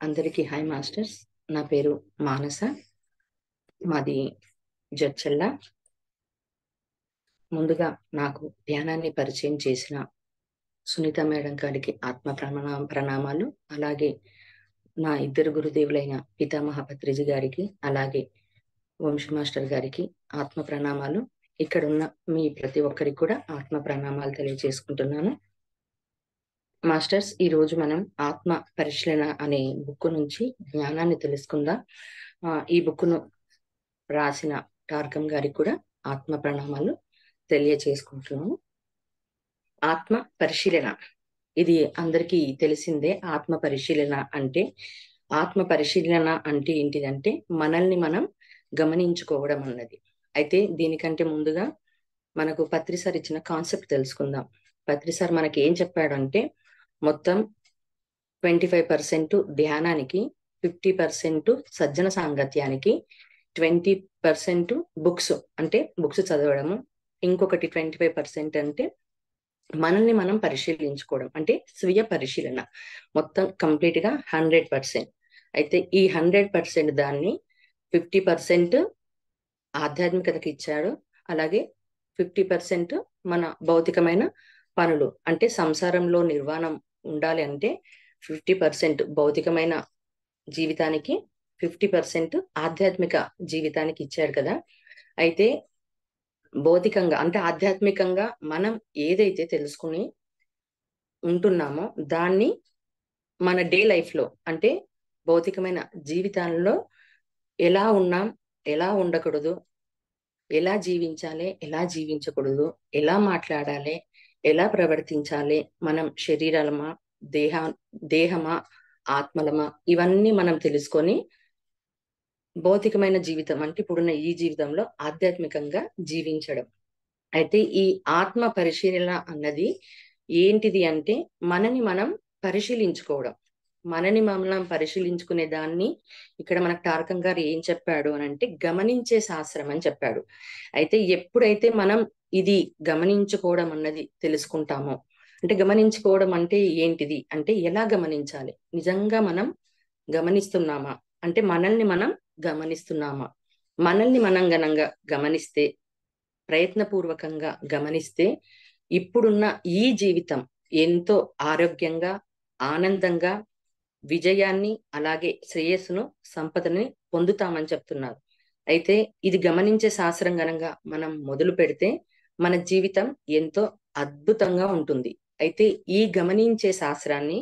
అందరికీ hi masters. నా పేరు మానస. మాది జడ్చల్ల. ముందుగా నాకు ధ్యానాన్ని పరిచయం చేసిన సునీత మేడం గారికి ఆత్మ ప్రణామాలు. అలాగే నా ఇద్దరు గురుదేవులైన పితామహ పత్రిజీ గారికి, అలాగే వంశీ మాస్టర్ గారికి ఆత్మ ప్రణామాలు. ఇక్కడ ఉన్న మీ ప్రతి ఒక్కరికి కూడా ఆత్మ ప్రణామాలు తెలియజేసుకుంటున్నాను. మాస్టర్స్, ఈ రోజు మనం ఆత్మ పరిశీలన అనే బుక్ నుంచి జ్ఞానాన్ని తెలుసుకుందాం. ఈ బుక్ ను రాసిన టార్గం గారికి కూడా ఆత్మ ప్రణామాలు తెలియజేసుకుంటున్నాము. ఆత్మ పరిశీలన, ఇది అందరికీ తెలిసిందే. ఆత్మ పరిశీలన అంటే ఏంటిదంటే మనల్ని మనం గమనించుకోవడం అన్నది. అయితే దీనికంటే ముందుగా మనకు పత్రి సార్ ఇచ్చిన కాన్సెప్ట్ తెలుసుకుందాం. పత్రి సార్ మనకి ఏం చెప్పాడంటే, మొత్తం 25% ధ్యానానికి, 50% సజ్జన సాంగత్యానికి, 20% బుక్స్ అంటే బుక్స్ చదవడము, ఇంకొకటి 25% అంటే మనల్ని మనం పరిశీలించుకోవడం అంటే స్వీయ పరిశీలన. మొత్తం కంప్లీట్ గా 100%. అయితే ఈ 100% దాన్ని 50% ఆధ్యాత్మికతకి ఇచ్చాడు. అలాగే 50% మన భౌతికమైన పనులు అంటే సంసారంలో నిర్వాణం ఉండాలి అంటే 50% భౌతికమైన జీవితానికి, 50% ఆధ్యాత్మిక జీవితానికి ఇచ్చాడు కదా. అయితే భౌతికంగా అంటే ఆధ్యాత్మికంగా మనం ఏదైతే తెలుసుకుని ఉంటున్నామో దాన్ని మన డే లైఫ్ లో అంటే భౌతికమైన జీవితాల్లో ఎలా ఉన్నాం, ఎలా ఉండకూడదు, ఎలా జీవించాలి, ఎలా జీవించకూడదు, ఎలా మాట్లాడాలి, ఎలా ప్రవర్తించాలి, మనం శరీరాలమా, దేహమా, ఆత్మలమా, ఇవన్నీ మనం తెలుసుకొని భౌతికమైన జీవితం అంటే ఇప్పుడున్న ఈ జీవితంలో ఆధ్యాత్మికంగా జీవించడం. అయితే ఈ ఆత్మ పరిశీలన అన్నది ఏంటిది అంటే మనని మనం పరిశీలించుకోవడం. మనని మనం పరిశీలించుకునే దాన్ని ఇక్కడ మనకు టార్కం గారు ఏం చెప్పాడు అని అంటే గమనించే శాస్త్రం అని చెప్పాడు. అయితే ఎప్పుడైతే మనం ఇది గమనించుకోవడం అన్నది తెలుసుకుంటామో, అంటే గమనించుకోవడం అంటే ఏంటిది అంటే ఎలా గమనించాలి, నిజంగా మనం గమనిస్తున్నామా అంటే మనల్ని మనం గమనిస్తున్నామా, మనల్ని మనం గమనిస్తే, ప్రయత్నపూర్వకంగా గమనిస్తే ఇప్పుడున్న ఈ జీవితం ఎంతో ఆరోగ్యంగా, ఆనందంగా, విజయాన్ని, అలాగే శ్రేయస్సును, సంపదని పొందుతామని చెప్తున్నారు. అయితే ఇది గమనించే శాస్త్రం గనంగా మనం మొదలు పెడితే మన జీవితం ఎంతో అద్భుతంగా ఉంటుంది. అయితే ఈ గమనించే శాస్త్రాన్ని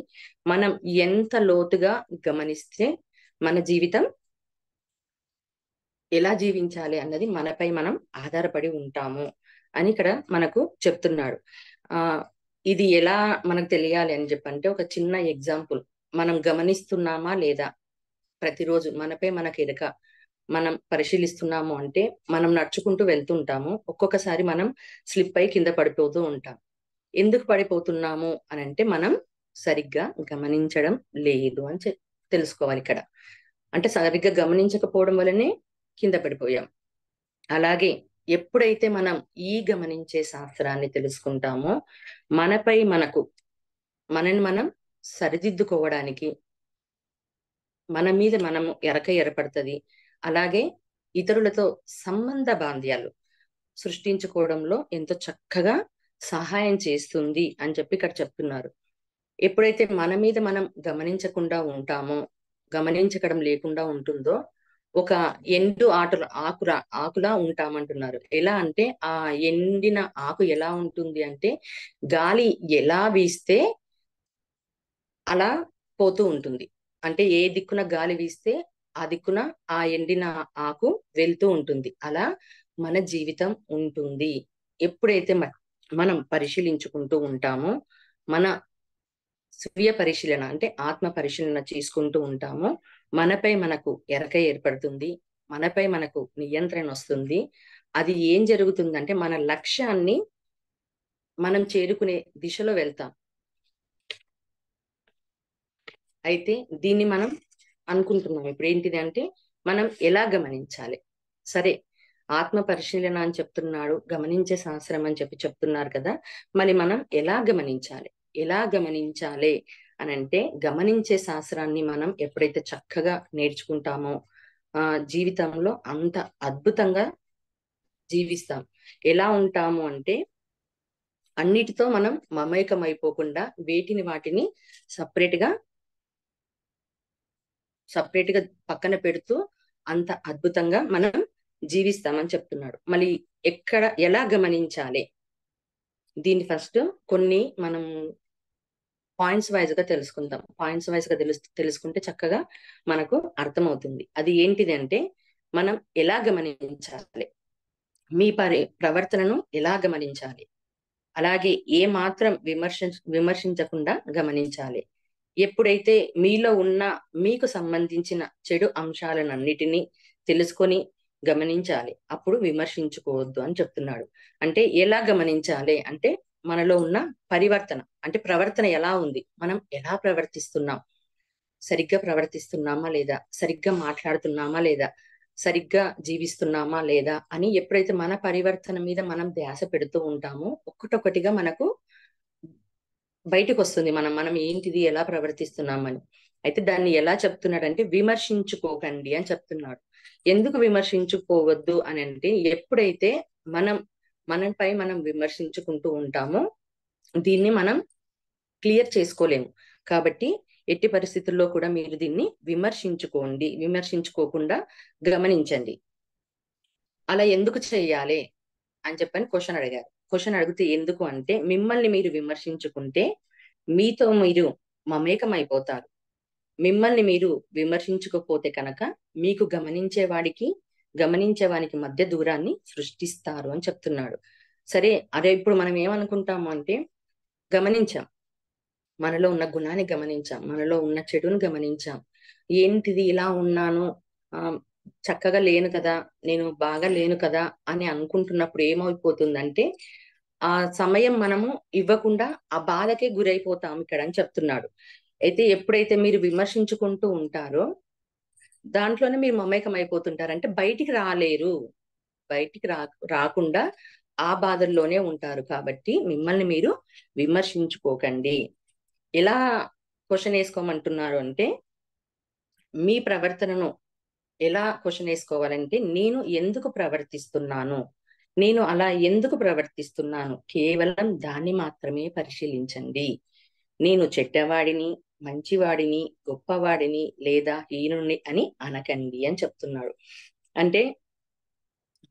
మనం ఎంత లోతుగా గమనిస్తే మన జీవితం ఎలా జీవించాలి అన్నది మనపై మనం ఆధారపడి ఉంటాము అని ఇక్కడ మనకు చెప్తున్నాడు. ఇది ఎలా మనకు తెలియాలి అని చెప్పంటే ఒక చిన్న ఎగ్జాంపుల్. మనం గమనిస్తున్నామా లేదా, ప్రతిరోజు మనపై మనకు ఎరక మనం పరిశీలిస్తున్నాము అంటే మనం నడుచుకుంటూ వెళ్తుంటాము, ఒక్కొక్కసారి మనం స్లిప్ అయి కింద పడిపోతూ ఉంటాం. ఎందుకు పడిపోతున్నాము అని అంటే మనం సరిగ్గా గమనించడం లేదు అని తెలుసుకోవాలి ఇక్కడ. అంటే సరిగ్గా గమనించకపోవడం వల్లనే కింద పడిపోయాం. అలాగే ఎప్పుడైతే మనం ఈ గమనించే శాస్త్రాన్ని తెలుసుకుంటామో మనని మనం సరిదిద్దుకోవడానికి మన మీద మనము ఏర్పడుతుంది. అలాగే ఇతరులతో సంబంధ బాంధ్యాలు సృష్టించుకోవడంలో ఎంతో చక్కగా సహాయం చేస్తుంది అని చెప్పి ఇక్కడ చెప్తున్నారు. ఎప్పుడైతే మన మీద మనం గమనించకుండా ఉంటామో, గమనించడం లేకుండా ఉంటుందో ఒక ఎండు ఆకులా ఉంటామంటున్నారు. ఎలా అంటే ఆ ఎండిన ఆకు ఎలా ఉంటుంది అంటే గాలి ఎలా వీస్తే అలా పోతూ ఉంటుంది. అంటే ఏ దిక్కున గాలి వీస్తే ఆ దిక్కున ఆ ఎండిన ఆకు వెళ్తూ ఉంటుంది. అలా మన జీవితం ఉంటుంది. ఎప్పుడైతే మనం పరిశీలించుకుంటూ ఉంటామో, మన స్వీయ పరిశీలన అంటే ఆత్మ పరిశీలన చేసుకుంటూ ఉంటామో మనపై మనకు ఎరక ఏర్పడుతుంది, మనపై మనకు నియంత్రణ వస్తుంది. అది ఏం జరుగుతుందంటే మన లక్ష్యాన్ని మనం చేరుకునే దిశలో వెళ్తాం. అయితే దీన్ని మనం అనుకుంటున్నాం ఇప్పుడు ఏంటిది అంటే మనం ఎలా గమనించాలి. సరే, ఆత్మ పరిశీలన అని చెప్తున్నాడు, గమనించే శాస్త్రం అని చెప్తున్నారు కదా, మరి మనం ఎలా గమనించాలి అని అంటే గమనించే శాస్త్రాన్ని మనం ఎప్పుడైతే చక్కగా నేర్చుకుంటామో జీవితంలో అంత అద్భుతంగా జీవిస్తాం. ఎలా ఉంటాము అంటే అన్నిటితో మనం మమేకం అయిపోకుండా వాటిని సపరేట్ గా పక్కన పెడుతూ అంత అద్భుతంగా మనం జీవిస్తామని చెప్తున్నాడు. మళ్ళీ ఎలా గమనించాలి దీన్ని ఫస్ట్ కొన్ని మనం పాయింట్స్ వైజ్ గా తెలుసుకుందాం. పాయింట్స్ వైజ్ గా తెలుసుకుంటే చక్కగా మనకు అర్థమవుతుంది. అది ఏంటిది అంటే మనం ఎలా గమనించాలి, మీ ప్రవర్తనను ఎలా గమనించాలి, అలాగే ఏ మాత్రం విమర్శించకుండా గమనించాలి. ఎప్పుడైతే మీలో ఉన్న మీకు సంబంధించిన చెడు అంశాలన్నిటినీ తెలుసుకొని గమనించాలి, అప్పుడు విమర్శించుకోవద్దు అని చెప్తున్నాడు. అంటే ఎలా గమనించాలి అంటే మనలో ఉన్న పరివర్తన, అంటే ప్రవర్తన ఎలా ఉంది, మనం ఎలా ప్రవర్తిస్తున్నాం, సరిగ్గా ప్రవర్తిస్తున్నామా లేదా, సరిగ్గా మాట్లాడుతున్నామా లేదా, సరిగ్గా జీవిస్తున్నామా లేదా అని ఎప్పుడైతే మన పరివర్తన మీద మనం ధ్యాస పెడుతూ ఉంటామో ఒక్కటొక్కటిగా మనకు బయటకు వస్తుంది మనం ఏంటిది, ఎలా ప్రవర్తిస్తున్నామని. అయితే దాన్ని ఎలా చెప్తున్నాడంటే విమర్శించుకోకండి అని చెప్తున్నాడు. ఎందుకు విమర్శించుకోవద్దు అని అంటే ఎప్పుడైతే మనపై మనం విమర్శించుకుంటూ ఉంటామో దీన్ని మనం క్లియర్ చేసుకోలేము. కాబట్టి ఎట్టి పరిస్థితుల్లో కూడా మీరు దీన్ని విమర్శించుకోకుండా గమనించండి. అలా ఎందుకు చేయాలి అని చెప్పని క్వశ్చన్ అడిగారు. క్వశ్చన్ అడిగితే ఎందుకు అంటే మిమ్మల్ని మీరు విమర్శించుకుంటే మీతో మీరు మమేకం అయిపోతారు. మిమ్మల్ని మీరు విమర్శించుకోపోతే కనుక మీకు గమనించేవానికి మధ్య దూరాన్ని సృష్టిస్తారు అని చెప్తున్నాడు. సరే, అదే ఇప్పుడు మనం ఏమనుకుంటాము అంటే గమనించాం, మనలో ఉన్న గుణాన్ని గమనించాం, మనలో ఉన్న చెడుని గమనించాం, ఏంటిది ఇలా ఉన్నాను, చక్కగా లేను కదా, నేను బాగా లేను కదా అని అనుకుంటున్నప్పుడు ఏమైపోతుందంటే ఆ సమయం మనము ఇవ్వకుండా ఆ బాధకే గురైపోతాం ఇక్కడ అని చెప్తున్నాడు. అయితే ఎప్పుడైతే మీరు విమర్శించుకుంటూ ఉంటారో దాంట్లోనే మీరు మమేకం అయిపోతుంటారు. అంటే బయటికి రాలేరు, బయటికి రాకుండా ఆ బాధల్లోనే ఉంటారు. కాబట్టి మిమ్మల్ని మీరు విమర్శించుకోకండి. ఎలా క్వశ్చన్ వేసుకోమంటున్నారు అంటే మీ ప్రవర్తనను ఎలా క్వశ్చన్ వేసుకోవాలంటే నేను ఎందుకు ప్రవర్తిస్తున్నాను, నేను అలా ఎందుకు ప్రవర్తిస్తున్నాను, కేవలం దాన్ని మాత్రమే పరిశీలించండి. నేను చెడ్డవాడిని, మంచివాడిని, గొప్పవాడిని లేదా హీనుని అని అనకండి అని చెప్తున్నాడు. అంటే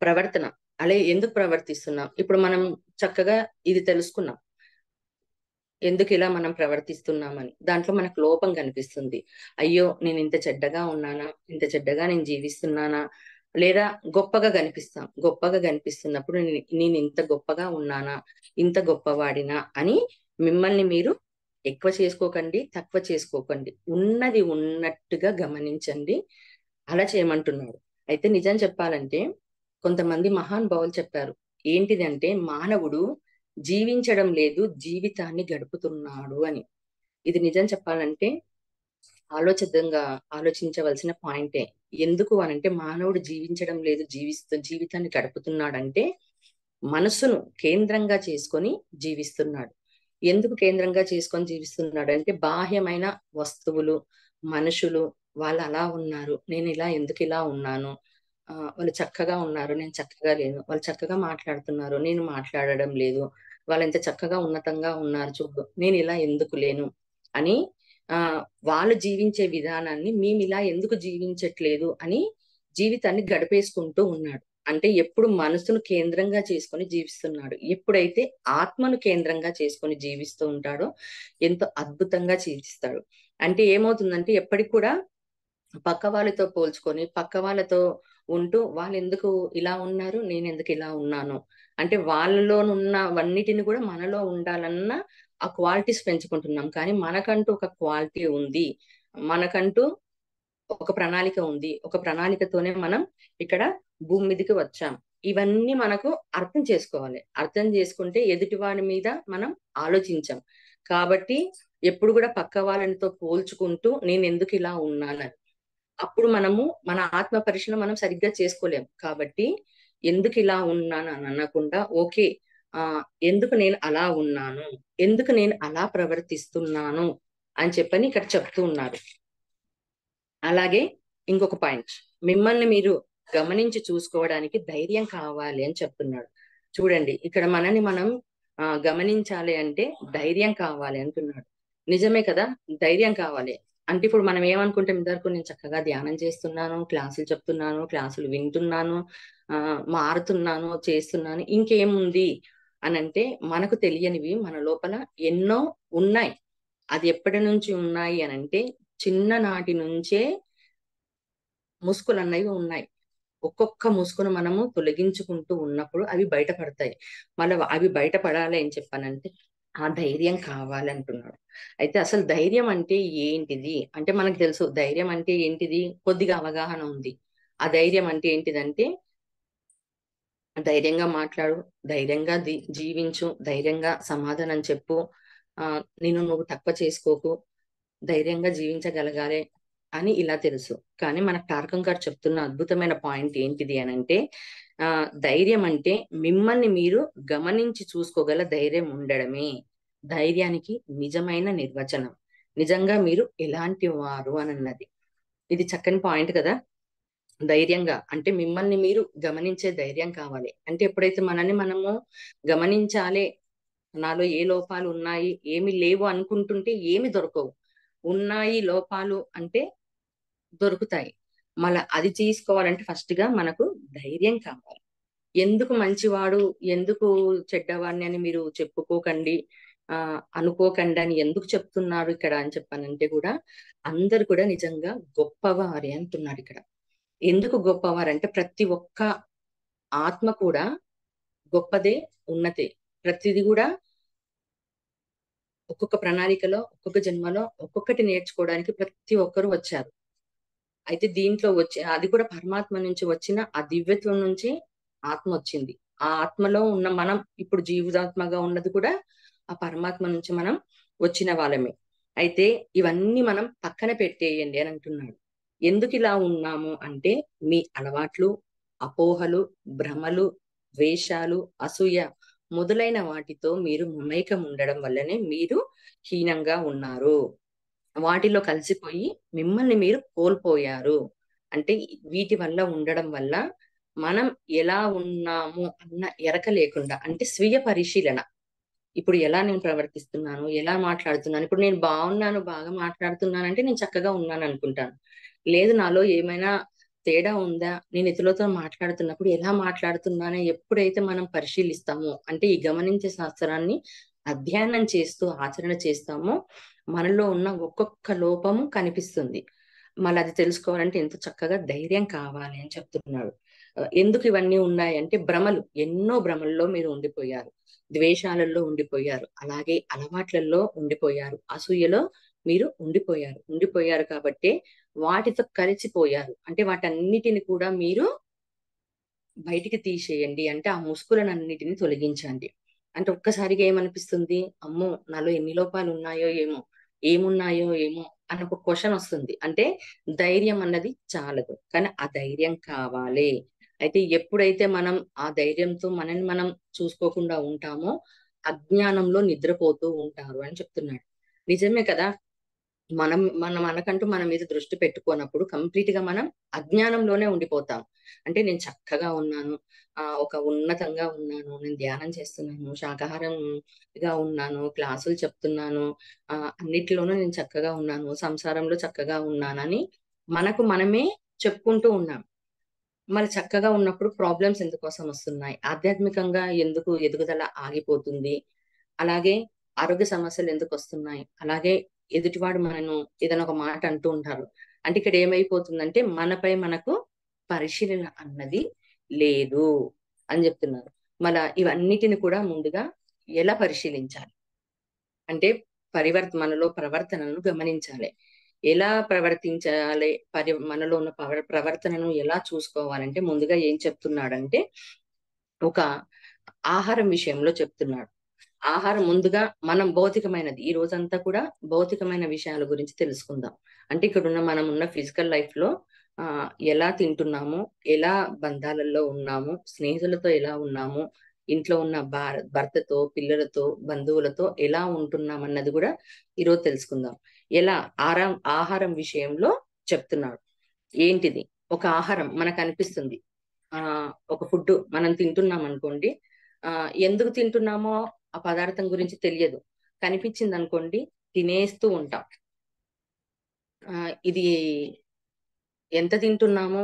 ప్రవర్తన అలా ఎందుకు ప్రవర్తిస్తున్నాం, ఇప్పుడు మనం చక్కగా ఇది తెలుసుకున్నాం ఎందుకు ఇలా మనం ప్రవర్తిస్తున్నామని. దాంట్లో మనకు లోపం కనిపిస్తుంది. అయ్యో నేను ఇంత చెడ్డగా ఉన్నానా, ఇంత చెడ్డగా నేను జీవిస్తున్నానా, లేదా గొప్పగా కనిపిస్తున్నప్పుడు నేను ఇంత గొప్పగా ఉన్నానా, ఇంత గొప్పవాడినా అని మిమ్మల్ని మీరు ఎక్కువ చేసుకోకండి, తక్కువ చేసుకోకండి, ఉన్నది ఉన్నట్టుగా గమనించండి. అలా చేయమంటున్నాడు. అయితే నిజం చెప్పాలంటే కొంతమంది మహానుభావులు చెప్పారు. ఏంటిదంటే మానవుడు జీవించడం లేదు, జీవితాన్ని గడుపుతున్నాడు అని. ఇది నిజం చెప్పాలంటే ఆలోచించవలసిన పాయింటే. ఎందుకు అనంటే మానవుడు జీవించడం లేదు, జీవితాన్ని గడుపుతున్నాడంటే మనసును కేంద్రంగా చేసుకొని జీవిస్తున్నాడు. ఎందుకు కేంద్రంగా చేసుకొని జీవిస్తున్నాడు అంటే బాహ్యమైన వస్తువులు, మనుషులు వాళ్ళు అలా ఉన్నారు, నేను ఎందుకు ఇలా ఉన్నాను, వాళ్ళు చక్కగా ఉన్నారు, నేను చక్కగా లేను, వాళ్ళు చక్కగా మాట్లాడుతున్నారు, నేను మాట్లాడడం లేదు, వాళ్ళు ఎంత చక్కగా ఉన్నతంగా ఉన్నారు చూడు, నేను ఇలా ఎందుకు లేను అని వాళ్ళు జీవించే విధానాన్ని మేము ఇలా ఎందుకు జీవించట్లేదు అని జీవితాన్ని గడిపేసుకుంటూ ఉన్నాడు. అంటే ఎప్పుడు మనసును కేంద్రంగా చేసుకొని జీవిస్తున్నాడు. ఎప్పుడైతే ఆత్మను కేంద్రంగా చేసుకొని జీవిస్తూ ఉంటాడో ఎంతో అద్భుతంగా జీవిస్తాడు. అంటే ఏమవుతుందంటే ఎప్పటికి కూడా పక్క వాళ్ళతో పోల్చుకొని పక్క వాళ్ళతో ఉంటూ వాళ్ళు ఎందుకు ఇలా ఉన్నారు, నేను ఎందుకు ఇలా ఉన్నాను అంటే వాళ్ళలోనున్నవన్నిటిని కూడా మనలో ఉండాలన్న ఆ క్వాలిటీస్ పెంచుకుంటున్నాం. కానీ మనకంటూ ఒక క్వాలిటీ ఉంది, మనకంటూ ఒక ప్రణాళిక ఉంది, ఒక ప్రణాళికతోనే మనం ఇక్కడ భూమి మీదకి వచ్చాం. ఇవన్నీ మనకు అర్థం చేసుకోవాలి. అర్థం చేసుకుంటే ఎదుటివాడి మీద మనం ఆలోచించాం. కాబట్టి ఎప్పుడు కూడా పక్క వాళ్ళతో పోల్చుకుంటూ నేను ఎందుకు ఇలా ఉన్నానని అప్పుడు మనము మన ఆత్మ పరిశీలన మనం సరిగ్గా చేసుకోలేం. కాబట్టి ఎందుకు ఇలా ఉన్నాను అని అనకుండా ఓకే, ఎందుకు నేను అలా ఉన్నాను, ఎందుకు నేను అలా ప్రవర్తిస్తున్నాను అని చెప్పని ఇక్కడ చెప్తూ ఉన్నారు. అలాగే ఇంకొక పాయింట్, మిమ్మల్ని మీరు గమనించి చూసుకోవడానికి ధైర్యం కావాలి అని చెప్తున్నాడు. చూడండి, ఇక్కడ మనని మనం గమనించాలి అంటే ధైర్యం కావాలి అంటున్నాడు. నిజమే కదా, ధైర్యం కావాలి. అంటే ఇప్పుడు మనం ఏమనుకుంటాం, ఇంతవరకు నేను చక్కగా ధ్యానం చేస్తున్నాను, క్లాసులు చెప్తున్నాను, క్లాసులు వింటున్నాను, మారుతున్నాను, చేస్తున్నాను, ఇంకేముంది అని అంటే మనకు తెలియనివి మన లోపల ఎన్నో ఉన్నాయి. అది ఎప్పటి నుంచి ఉన్నాయి అని అంటే చిన్ననాటి నుంచే ముసుగులు అన్నవి ఉన్నాయి. ఒక్కొక్క ముసుగును మనము తొలగించుకుంటూ ఉన్నప్పుడు అవి బయటపడతాయి. మళ్ళీ అవి బయటపడాలి అని చెప్పానంటే ఆ ధైర్యం కావాలంటున్నాడు. అయితే అసలు ధైర్యం అంటే ఏంటిది అంటే మనకు తెలుసు. ధైర్యం అంటే ఏంటిది కొద్దిగా అవగాహన ఉంది. ఆ ధైర్యం అంటే ఏంటిదంటే ధైర్యంగా మాట్లాడు, ధైర్యంగా జీవించు, ధైర్యంగా సమాధానం చెప్పు, నిన్ను నువ్వు తక్కువ చేసుకోకు, ధైర్యంగా జీవించగలగాలి అని ఇలా తెలుసు. కానీ మన టార్కం గారు చెప్తున్న అద్భుతమైన పాయింట్ ఏంటిది అని అంటే ధైర్యం అంటే మిమ్మల్ని మీరు గమనించి చూసుకోగల ధైర్యం ఉండడమే ధైర్యానికి నిజమైన నిర్వచనం. నిజంగా మీరు ఎలాంటి వారు అని అన్నది. ఇది చక్కని పాయింట్ కదా. ధైర్యంగా అంటే మిమ్మల్ని మీరు గమనించే ధైర్యం కావాలి. అంటే ఎప్పుడైతే మనల్ని మనము గమనించాలి, నాలో ఏ లోపాలు ఉన్నాయి, ఏమి లేవు అనుకుంటుంటే ఏమి దొరకవు. ఉన్నాయి లోపాలు అంటే దొరుకుతాయి. మళ్ళా అది తీసుకోవాలంటే ఫస్ట్ గా మనకు ధైర్యం కావాలి. ఎందుకు మంచివాడు, ఎందుకు చెడ్డవాడిని అని మీరు చెప్పుకోకండి, అనుకోకండి అని ఎందుకు చెప్తున్నారు ఇక్కడ అని చెప్పానంటే కూడా అందరు కూడా నిజంగా గొప్పవారే అంటున్నారు ఇక్కడ. ఎందుకు గొప్పవారంటే ప్రతి ఒక్క ఆత్మ కూడా గొప్పదే, ఉన్నతే. ప్రతిది కూడా ఒక్కొక్క ప్రణాళికలో, ఒక్కొక్క జన్మలో ఒక్కొక్కటి నేర్చుకోవడానికి ప్రతి ఒక్కరు వచ్చారు. అయితే దీంట్లో వచ్చి అది కూడా పరమాత్మ నుంచి వచ్చిన ఆ దివ్యత్వం నుంచి ఆత్మ వచ్చింది. ఆ ఆత్మలో ఉన్న మనం ఇప్పుడు జీవితాత్మగా ఉన్నది కూడా ఆ పరమాత్మ నుంచి మనం వచ్చిన వాళ్ళమే. అయితే ఇవన్నీ మనం పక్కన పెట్టేయండి అని అంటున్నాడు. ఎందుకు ఇలా ఉన్నాము అంటే మీ అలవాట్లు, అపోహలు, భ్రమలు, ద్వేషాలు, అసూయ మొదలైన వాటితో మీరు మమైకం ఉండడం వల్లనే మీరు హీనంగా ఉన్నారు. వాటిలో కలిసిపోయి మిమ్మల్ని మీరు కోల్పోయారు. అంటే వీటి వల్ల ఉండడం వల్ల మనం ఎలా ఉన్నాము అన్న ఎరక లేకుండా అంటే స్వీయ పరిశీలన. ఇప్పుడు ఎలా నేను ప్రవర్తిస్తున్నాను, ఎలా మాట్లాడుతున్నాను, ఇప్పుడు నేను బాగున్నాను, బాగా మాట్లాడుతున్నాను అంటే నేను చక్కగా ఉన్నాను అనుకుంటాను. లేదు నాలో ఏమైనా తేడా ఉందా, నేను ఇతరులతో మాట్లాడుతున్నప్పుడు ఎలా మాట్లాడుతున్నానో ఎప్పుడైతే మనం పరిశీలిస్తామో అంటే ఈ గమనించే శాస్త్రాన్ని అధ్యయనం చేస్తూ ఆచరణ చేస్తామో మనలో ఉన్న ఒక్కొక్క లోపము కనిపిస్తుంది. మళ్ళీ అది తెలుసుకోవాలంటే ఎంతో చక్కగా ధైర్యం కావాలి అని చెప్తున్నాడు. ఎందుకు ఇవన్నీ ఉన్నాయి అంటే భ్రమలు, ఎన్నో భ్రమల్లో మీరు ఉండిపోయారు, ద్వేషాలలో ఉండిపోయారు, అలాగే అలవాట్లలో ఉండిపోయారు, అసూయలో మీరు ఉండిపోయారు కాబట్టి వాటితో కలిసిపోయారు. అంటే వాటన్నిటిని కూడా మీరు బయటికి తీసేయండి. అంటే ఆ ముసుగులనన్నిటిని తొలగించండి. అంటే ఒక్కసారిగా ఏమనిపిస్తుంది, అమ్మో నాలో ఎన్ని లోపాలు ఉన్నాయో ఏమో, ఏమున్నాయో ఏమో అని ఒక క్వశ్చన్ వస్తుంది. అంటే ధైర్యం అన్నది చాలదు, కానీ ఆ ధైర్యం కావాలి. అయితే ఎప్పుడైతే మనం ఆ ధైర్యంతో మనని మనం చూసుకోకుండా ఉంటామో అజ్ఞానంలో నిద్రపోతూ ఉంటారు అని చెప్తున్నాడు. నిజమే కదా. మనకంటూ మన మీద దృష్టి పెట్టుకోనప్పుడు కంప్లీట్ గా మనం అజ్ఞానంలోనే ఉండిపోతాం. అంటే నేను చక్కగా ఉన్నాను, ఒక ఉన్నతంగా ఉన్నాను, నేను ధ్యానం చేస్తున్నాను, శాకాహారంగా ఉన్నాను, క్లాసులు చెప్తున్నాను, అన్నిటిలోనూ నేను చక్కగా ఉన్నాను, సంసారంలో చక్కగా ఉన్నానని మనకు మనమే చెప్పుకుంటూ ఉన్నాం. మరి చక్కగా ఉన్నప్పుడు ప్రాబ్లమ్స్ ఎందుకోసం వస్తున్నాయి, ఆధ్యాత్మికంగా ఎందుకు ఎదుగుదల ఆగిపోతుంది, అలాగే ఆరోగ్య సమస్యలు ఎందుకు వస్తున్నాయి, అలాగే ఎదుటివాడు మనను ఏదైనా ఒక మాట అంటూ ఉంటారు. అంటే ఇక్కడ ఏమైపోతుందంటే మనపై మనకు పరిశీలన అన్నది లేదు అని చెప్తున్నారు. మన ఇవన్నిటిని కూడా ముందుగా ఎలా పరిశీలించాలి అంటే మనలో ప్రవర్తనను గమనించాలి. ఎలా ప్రవర్తించాలి, మనలో ఉన్న ప్రవర్తనను ఎలా చూసుకోవాలంటే ముందుగా ఏం చెప్తున్నాడంటే ఒక ఆహారం విషయంలో చెప్తున్నాడు. ఆహారం ముందుగా మనం భౌతికమైనది, ఈ రోజంతా కూడా భౌతికమైన విషయాల గురించి తెలుసుకుందాం. అంటే ఇక్కడున్న మనం ఉన్న ఫిజికల్ లైఫ్ లో ఎలా తింటున్నాము, ఎలా బంధాలలో ఉన్నాము, స్నేహితులతో ఎలా ఉన్నాము, ఇంట్లో ఉన్న భర్తతో, పిల్లలతో, బంధువులతో ఎలా ఉంటున్నాం అన్నది కూడా ఈరోజు తెలుసుకుందాం. ఎలా ఆహారం విషయంలో చెప్తున్నాడు. ఏంటిది? ఒక ఆహారం మనకు అనిపిస్తుంది. ఒక ఫుడ్ మనం తింటున్నాం అనుకోండి. ఎందుకు తింటున్నామో ఆ పదార్థం గురించి తెలియదు. కనిపించింది అనుకోండి తినేస్తూ ఉంటాం. ఇది ఎంత తింటున్నామో,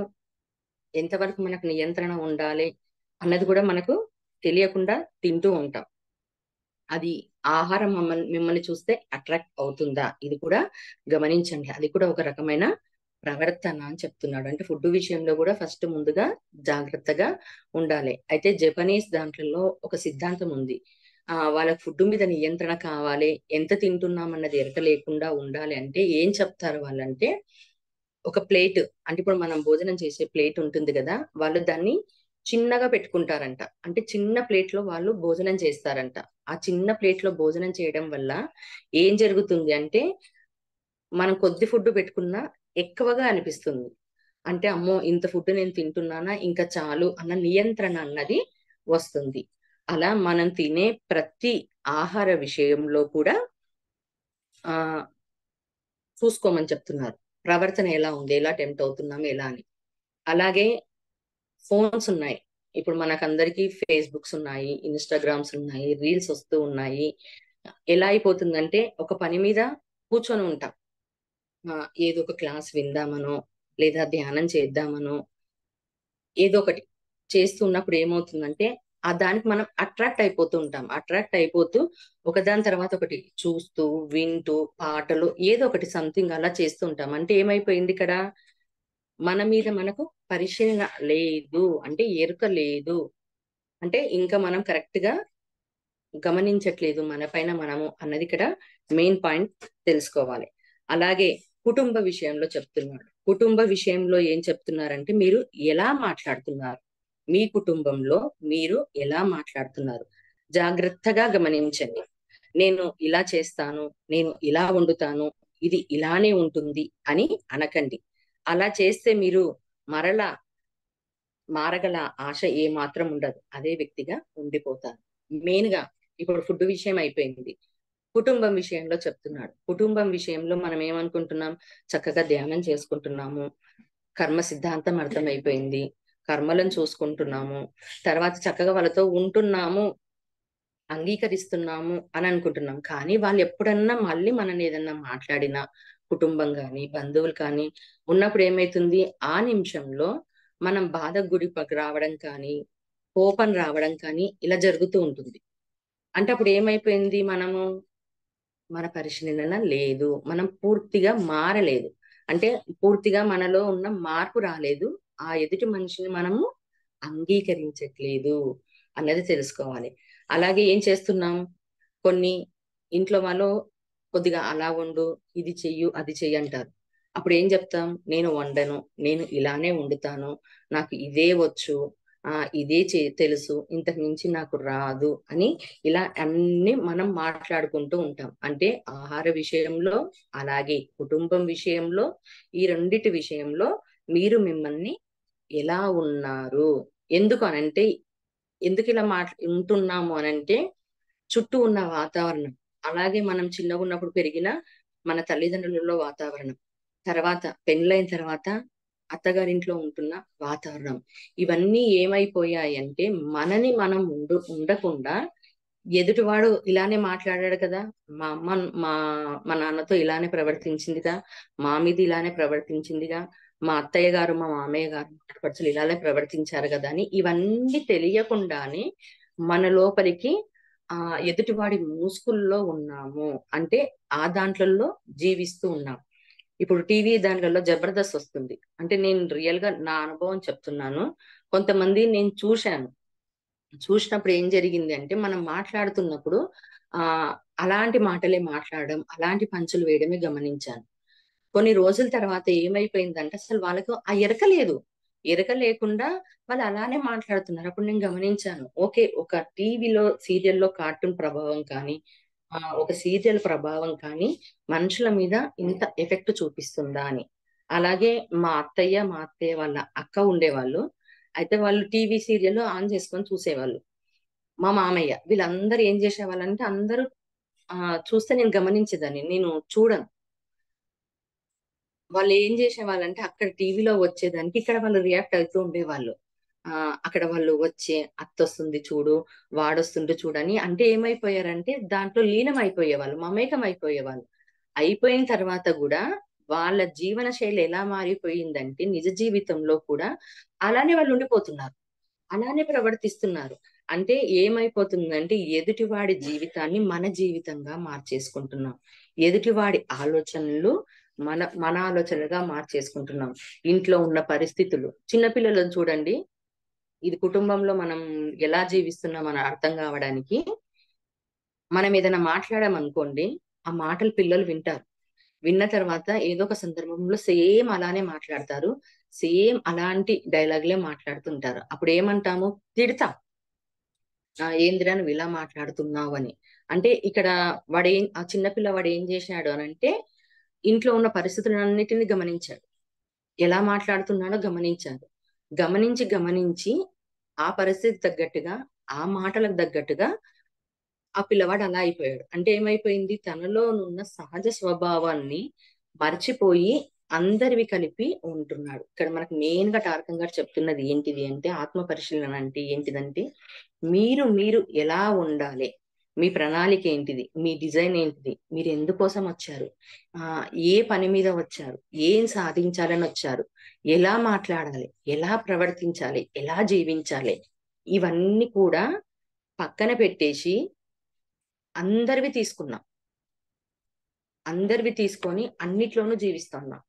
ఎంతవరకు మనకు నియంత్రణ ఉండాలి అన్నది కూడా మనకు తెలియకుండా తింటూ ఉంటాం. అది ఆహారం మిమ్మల్ని చూస్తే అట్రాక్ట్ అవుతుందా? ఇది కూడా గమనించండి. అది కూడా ఒక రకమైన ప్రవర్తన అని చెప్తున్నాడు. అంటే ఫుడ్ విషయంలో కూడా ఫస్ట్ ముందుగా జాగ్రత్తగా ఉండాలి. అయితే జపనీస్ దాంట్లో ఒక సిద్ధాంతం ఉంది. వాళ్ళకి ఫుడ్ మీద నియంత్రణ కావాలి, ఎంత తింటున్నాం అన్నది ఎరక లేకుండా ఉండాలి అంటే ఏం చెప్తారు వాళ్ళంటే, ఒక ప్లేట్ అంటే ఇప్పుడు మనం భోజనం చేసే ప్లేట్ ఉంటుంది కదా, వాళ్ళు దాన్ని చిన్నగా పెట్టుకుంటారంట. అంటే చిన్న ప్లేట్ లో వాళ్ళు భోజనం చేస్తారంట. ఆ చిన్న ప్లేట్ లో భోజనం చేయడం వల్ల ఏం జరుగుతుంది అంటే, మనం కొద్ది ఫుడ్ పెట్టుకున్నా ఎక్కువగా అనిపిస్తుంది. అంటే అమ్మో ఇంత ఫుడ్ నేను తింటున్నానా, ఇంకా చాలు అన్న నియంత్రణ అన్నది వస్తుంది. అలా మనం తినే ప్రతి ఆహార విషయంలో కూడా ఆ చూసుకోమని చెప్తున్నారు. ప్రవర్తన ఎలా ఉంది, ఎలా టెంప్ట్ అవుతున్నాము, ఎలా అని. అలాగే ఫోన్స్ ఉన్నాయి. ఇప్పుడు మనకందరికీ ఫేస్బుక్స్ ఉన్నాయి, ఇన్‌స్టాగ్రామ్స్ ఉన్నాయి, రీల్స్ వస్తూ ఉన్నాయి. ఎలా అయిపోతుందంటే ఒక పని మీద కూర్చొని ఉంటాం. ఏదో ఒక క్లాస్ విందామనో, లేదా ధ్యానం చేద్దామనో, ఏదో ఒకటి చేస్తూ ఉన్నప్పుడు ఏమవుతుందంటే, దానికి మనం అట్రాక్ట్ అయిపోతూ ఉంటాం. అట్రాక్ట్ అయిపోతూ ఒకదాని తర్వాత ఒకటి చూస్తూ, వింటూ, పాటలు ఏదో ఒకటి సంథింగ్ అలా చేస్తూ ఉంటాం. అంటే ఏమైపోయింది ఇక్కడ? మన మీద మనకు పరిశీలన లేదు. అంటే ఎరుక లేదు. అంటే ఇంకా మనం కరెక్ట్ గా గమనించట్లేదు మన పైన మనము అన్నది ఇక్కడ మెయిన్ పాయింట్ తెలుసుకోవాలి. అలాగే కుటుంబ విషయంలో చెప్తున్నాడు. కుటుంబ విషయంలో ఏం చెప్తున్నారంటే, మీరు ఎలా మాట్లాడుతున్నారు? మీ కుటుంబంలో మీరు ఎలా మాట్లాడుతున్నారు? జాగ్రత్తగా గమనించండి. నేను ఇలా చేస్తాను, నేను ఇలా వండుతాను, ఇది ఇలానే ఉంటుంది అని అనకండి. అలా చేస్తే మీరు మరలా మారగల ఆశ ఏ మాత్రం ఉండదు. అదే వ్యక్తిగా ఉండిపోతారు. మెయిన్ గా ఇప్పుడు ఫుడ్ విషయం అయిపోయింది. కుటుంబం విషయంలో చెప్తున్నాడు. కుటుంబం విషయంలో మనం ఏమనుకుంటున్నాం? చక్కగా ధ్యానం చేసుకుంటున్నాము. కర్మ సిద్ధాంతం అర్థమైపోయింది. కర్మలను చూసుకుంటున్నాము. తర్వాత చక్కగా వాళ్ళతో ఉంటున్నాము, అంగీకరిస్తున్నాము అని అనుకుంటున్నాం. కానీ వాళ్ళు ఎప్పుడన్నా మళ్ళీ మనల్ని ఏదన్నా మాట్లాడినా, కుటుంబం గాని, బంధువులు కానీ ఉన్నప్పుడు ఏమైతుంది? ఆ నిమిషంలో మనం బాధకు రావడం కానీ, కోపం రావడం కానీ ఇలా జరుగుతూ ఉంటుంది. అంటే అప్పుడు ఏమైపోయింది? మన పరిశీలన లేదు. మనం పూర్తిగా మారలేదు. అంటే పూర్తిగా మనలో ఉన్న మార్పు రాలేదు. ఆ ఎదుటి మనిషిని మనము అంగీకరించట్లేదు అన్నది తెలుసుకోవాలి. అలాగే ఏం చేస్తున్నాం? కొన్ని ఇంట్లో వాళ్ళు కొద్దిగా అలా వండు, ఇది చెయ్యు, అది చెయ్యి అంటారు. అప్పుడు ఏం చెప్తాం? నేను వండను, నేను ఇలానే వండుతాను, నాకు ఇదే వచ్చు, ఇదే తెలుసు, ఇంతకు మించి నాకు రాదు అని ఇలా అన్ని మనం మాట్లాడుకుంటూ ఉంటాం. అంటే ఆహార విషయంలో, అలాగే కుటుంబం విషయంలో, ఈ రెండిటి విషయంలో మీరు మిమ్మల్ని ఎలా ఉన్నారు? ఎందుకు అనంటే, ఎందుకు ఇలా ఉంటున్నాము అనంటే, చుట్టూ ఉన్న వాతావరణం, అలాగే మనం చిన్నగా ఉన్నప్పుడు పెరిగిన మన తల్లిదండ్రులలో వాతావరణం, తర్వాత పెళ్ళైన తర్వాత అత్తగారింట్లో ఉంటున్న వాతావరణం, ఇవన్నీ ఏమైపోయాయి అంటే, మనని మనం ఉండకుండా ఎదుటివాడు ఇలానే మాట్లాడాడు కదా, మా అమ్మ మా మా నాన్నతో ఇలానే ప్రవర్తించిందిగా, మా మీద ఇలానే ప్రవర్తించిందిగా, మా అత్తయ్య గారు మా మామయ్య గారు ఆడపడుచులు ఇలానే ప్రవర్తించారు కదా అని ఇవన్నీ తెలియకుండానే మన లోపలికి ఎదుటివాడి మూసుకుల్లో ఉన్నాము. అంటే ఆ దాంట్లలో జీవిస్తూ ఉన్నాం. ఇప్పుడు టీవీ దాంట్లలో జబర్దస్త్ వస్తుంది. అంటే నేను రియల్ గా నా అనుభవం చెప్తున్నాను. కొంతమంది నేను చూశాను. చూసినప్పుడు ఏం జరిగింది అంటే, మనం మాట్లాడుతున్నప్పుడు ఆ అలాంటి మాటలే మాట్లాడడం, అలాంటి పంచులు వేయడమే గమనించాను. కొన్ని రోజుల తర్వాత ఏమైపోయిందంటే, అసలు వాళ్ళకు ఆ ఎరక లేదు. ఎరక లేకుండా వాళ్ళు అలానే మాట్లాడుతున్నారు. అప్పుడు నేను గమనించాను. ఓకే. ఒక టీవీలో, సీరియల్‌లో కార్టూన్ ప్రభావం కానీ, ఒక సీరియల్ ప్రభావం కానీ మనుషుల మీద ఇంత ఎఫెక్ట్ చూపిస్తుందా అని. అలాగే మా అత్తయ్య వాళ్ళ అక్క ఉండేవాళ్ళు. అయితే వాళ్ళు టీవీ సీరియల్ ఆన్ చేసుకొని చూసేవాళ్ళు. మా మామయ్య వీళ్ళందరూ ఏం చేసేవాళ్ళంటే అందరూ చూస్తే నేను గమనించేదాన్ని. నేను చూడను. వాళ్ళు ఏం చేసేవాళ్ళంటే అక్కడ టీవీలో వచ్చేదానికి ఇక్కడ వాళ్ళు రియాక్ట్ అవుతూ ఉండేవాళ్ళు. అక్కడ వాళ్ళు వచ్చే అత్తొస్తుంది చూడు, వాడొస్తుండు చూడని అంటే ఏమైపోయారంటే దాంట్లో లీనం అయిపోయేవాళ్ళు. మమేకం అయిపోయేవాళ్ళు. అయిపోయిన తర్వాత గూడా వాళ్ళ జీవన శైలి ఎలా మారిపోయిందంటే నిజ జీవితంలో కూడా అలానే వాళ్ళు ఉండిపోతున్నారు. అలానే ప్రవర్తిస్తున్నారు. అంటే ఏమైపోతుందంటే ఎదుటివాడి జీవితాన్ని మన జీవితంగా మార్చేసుకుంటున్నాం. ఎదుటివాడి ఆలోచనలు మన ఆలోచనలుగా మార్చేసుకుంటున్నాం. ఇంట్లో ఉన్న పరిస్థితులు చిన్న పిల్లలను చూడండి. ఇది కుటుంబంలో మనం ఎలా జీవిస్తున్నాం అని అర్థం కావడానికి మనం ఏదైనా మాట్లాడామనుకోండి, ఆ మాటలు పిల్లలు వింటారు. విన్న తర్వాత ఏదో ఒక సందర్భంలో సేమ్ అలానే మాట్లాడతారు. సేమ్ అలాంటి డైలాగులే మాట్లాడుతుంటారు. అప్పుడు ఏమంటాము? తిడతాం. ఏందిరా నువ్వు ఇలా మాట్లాడుతున్నావు అని. అంటే ఇక్కడ ఆ చిన్న పిల్లవాడు ఏం చేశాడు అనంటే, ఇంట్లో ఉన్న పరిస్థితులన్నిటిని గమనించాడు. ఎలా మాట్లాడుతున్నాడో గమనించాడు. గమనించి ఆ పరిస్థితికి తగ్గట్టుగా, ఆ మాటలకు తగ్గట్టుగా ఆ పిల్లవాడు అలా అయిపోయాడు. అంటే ఏమైపోయింది? తనలోనున్న సహజ స్వభావాన్ని మర్చిపోయి అందరివి కలిపి ఉంటున్నాడు. ఇక్కడ మనకు మెయిన్‌గా టార్గెట్ గారు చెప్తున్నది ఏంటిది అంటే, ఆత్మ పరిశీలన అంటే ఏంటిదంటే, మీరు ఎలా ఉండాలి? మీ ప్రణాళిక ఏంటిది? మీ డిజైన్ ఏంటిది? మీరు ఎందుకోసం వచ్చారు? ఏ పని మీద వచ్చారు? ఏం సాధించాలని వచ్చారు? ఎలా మాట్లాడాలి? ఎలా ప్రవర్తించాలి? ఎలా జీవించాలి? ఇవన్నీ కూడా పక్కన పెట్టేసి అందరివి తీసుకున్నాం. అందరివి తీసుకొని అన్నిట్లోనూ జీవిస్తున్నాం.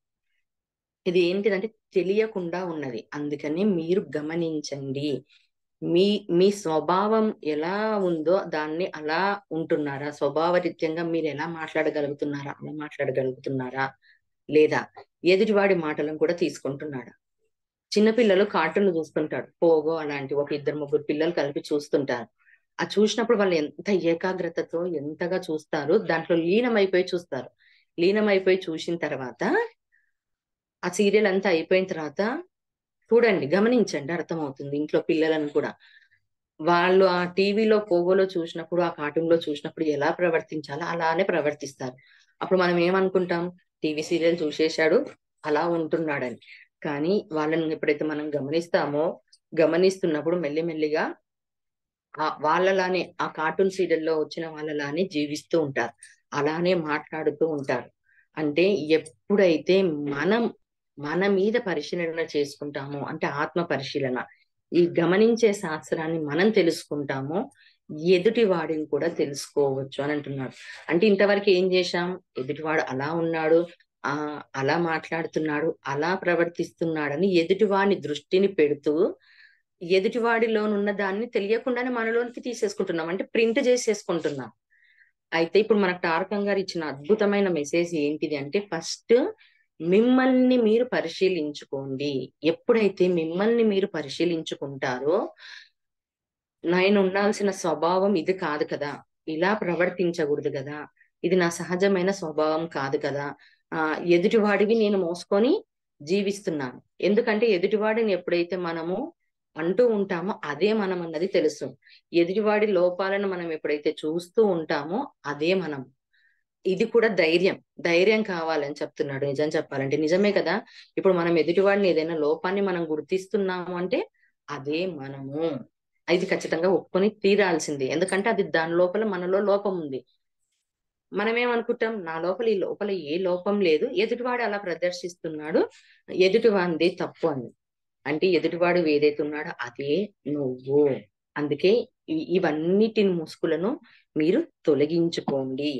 ఇది ఏంటిదంటే తెలియకుండా ఉన్నది. అందుకని మీరు గమనించండి. మీ మీ స్వభావం ఎలా ఉందో దాన్ని అలా ఉంటున్నారా? స్వభావరీత్యంగా మీరెలా మాట్లాడగలుగుతున్నారా? అలా మాట్లాడగలుగుతున్నారా? లేదా ఎదుటివాడి మాటలను కూడా తీసుకుంటున్నాడా? చిన్న పిల్లలు కార్టూన్‌లు చూస్తుంటారు. పోగో అలాంటి ఒక ఇద్దరు, ముగ్గురు పిల్లలు కలిపి చూస్తుంటారు. చూసినప్పుడు వాళ్ళు ఎంత ఏకాగ్రతతో ఎంతగా చూస్తారు. దాంట్లో లీనమైపోయి చూస్తారు. లీనమైపోయి చూసిన తర్వాత ఆ సీరియల్ అంతా అయిపోయిన తర్వాత చూడండి, గమనించండి అర్థమవుతుంది. ఇంట్లో పిల్లలను కూడా. వాళ్ళు ఆ టీవీలో, పోగోలో చూసినప్పుడు, ఆ కార్టూన్‌లో చూసినప్పుడు ఎలా ప్రవర్తించాలో అలానే ప్రవర్తిస్తారు. అప్పుడు మనం ఏమనుకుంటాం? టీవీ సీరియల్ చూసేశాడు, అలా ఉంటున్నాడని. కానీ వాళ్ళని ఎప్పుడైతే మనం గమనిస్తామో, గమనిస్తున్నప్పుడు మెల్లిమెల్లిగా వాళ్ళలానే ఆ కార్టూన్ సీరియల్‌లో వచ్చిన వాళ్ళలానే జీవిస్తూ ఉంటారు. అలానే మాట్లాడుతూ ఉంటారు. అంటే ఎప్పుడైతే మనం మన మీద పరిశీలన చేసుకుంటామో, అంటే ఆత్మ పరిశీలన, ఈ గమనించే శాస్త్రాన్ని మనం తెలుసుకుంటామో, ఎదుటి వాడిని కూడా తెలుసుకోవచ్చు అని అంటున్నాడు. అంటే ఇంతవరకు ఏం చేశాం? ఎదుటివాడు అలా ఉన్నాడు, అలా మాట్లాడుతున్నాడు, అలా ప్రవర్తిస్తున్నాడని ఎదుటివాని దృష్టిని పెడుతూ ఎదుటివాడిలోనున్న దాన్ని తెలియకుండానే మనలోనికి తీసేసుకుంటున్నాం. అంటే ప్రింట్ చేసేసుకుంటున్నాం. అయితే ఇప్పుడు మనకు టారకం గారు ఇచ్చిన అద్భుతమైన మెసేజ్ ఏంటిది అంటే ఫస్ట్ మిమ్మల్ని మీరు పరిశీలించుకోండి. ఎప్పుడైతే మిమ్మల్ని మీరు పరిశీలించుకుంటారో, నేను ఉండాల్సిన స్వభావం ఇది కాదు కదా! ఇలా ప్రవర్తించకూడదు గదా! ఇది నా సహజమైన స్వభావం కాదు కదా! ఎదుటివాడివి నేను మోసుకొని జీవిస్తున్నాను. ఎందుకంటే ఎదుటివాడిని ఎప్పుడైతే మనము అంటూ ఉంటామో అదే మనం అన్నది తెలుసు. ఎదుటివాడి లోపాలను మనం ఎప్పుడైతే చూస్తూ ఉంటామో అదే మనం. ఇది కూడా ధైర్యం. ధైర్యం కావాలని చెప్తున్నాడు నిజం చెప్పాలంటే. నిజమే కదా! ఇప్పుడు మనం ఎదుటివాడిని ఏదైనా లోపాన్ని మనం గుర్తిస్తున్నాము అంటే అదే మనము. ఇది ఖచ్చితంగా ఒప్పుకొని తీరాల్సిందే. ఎందుకంటే అది దాని లోపల మనలో లోపం ఉంది. మనమేమనుకుంటాం, నా లోపల ఈ లోపల ఏ లోపం లేదు. ఎదుటివాడు అలా ప్రదర్శిస్తున్నాడు. ఎదుటివానిదే తప్పు అని. అంటే ఎదుటివాడు ఏదైతే ఉన్నాడో అదే నువ్వు. అందుకే ఇవన్నిటిని ముసుగులను మీరు తొలగించుకోండి.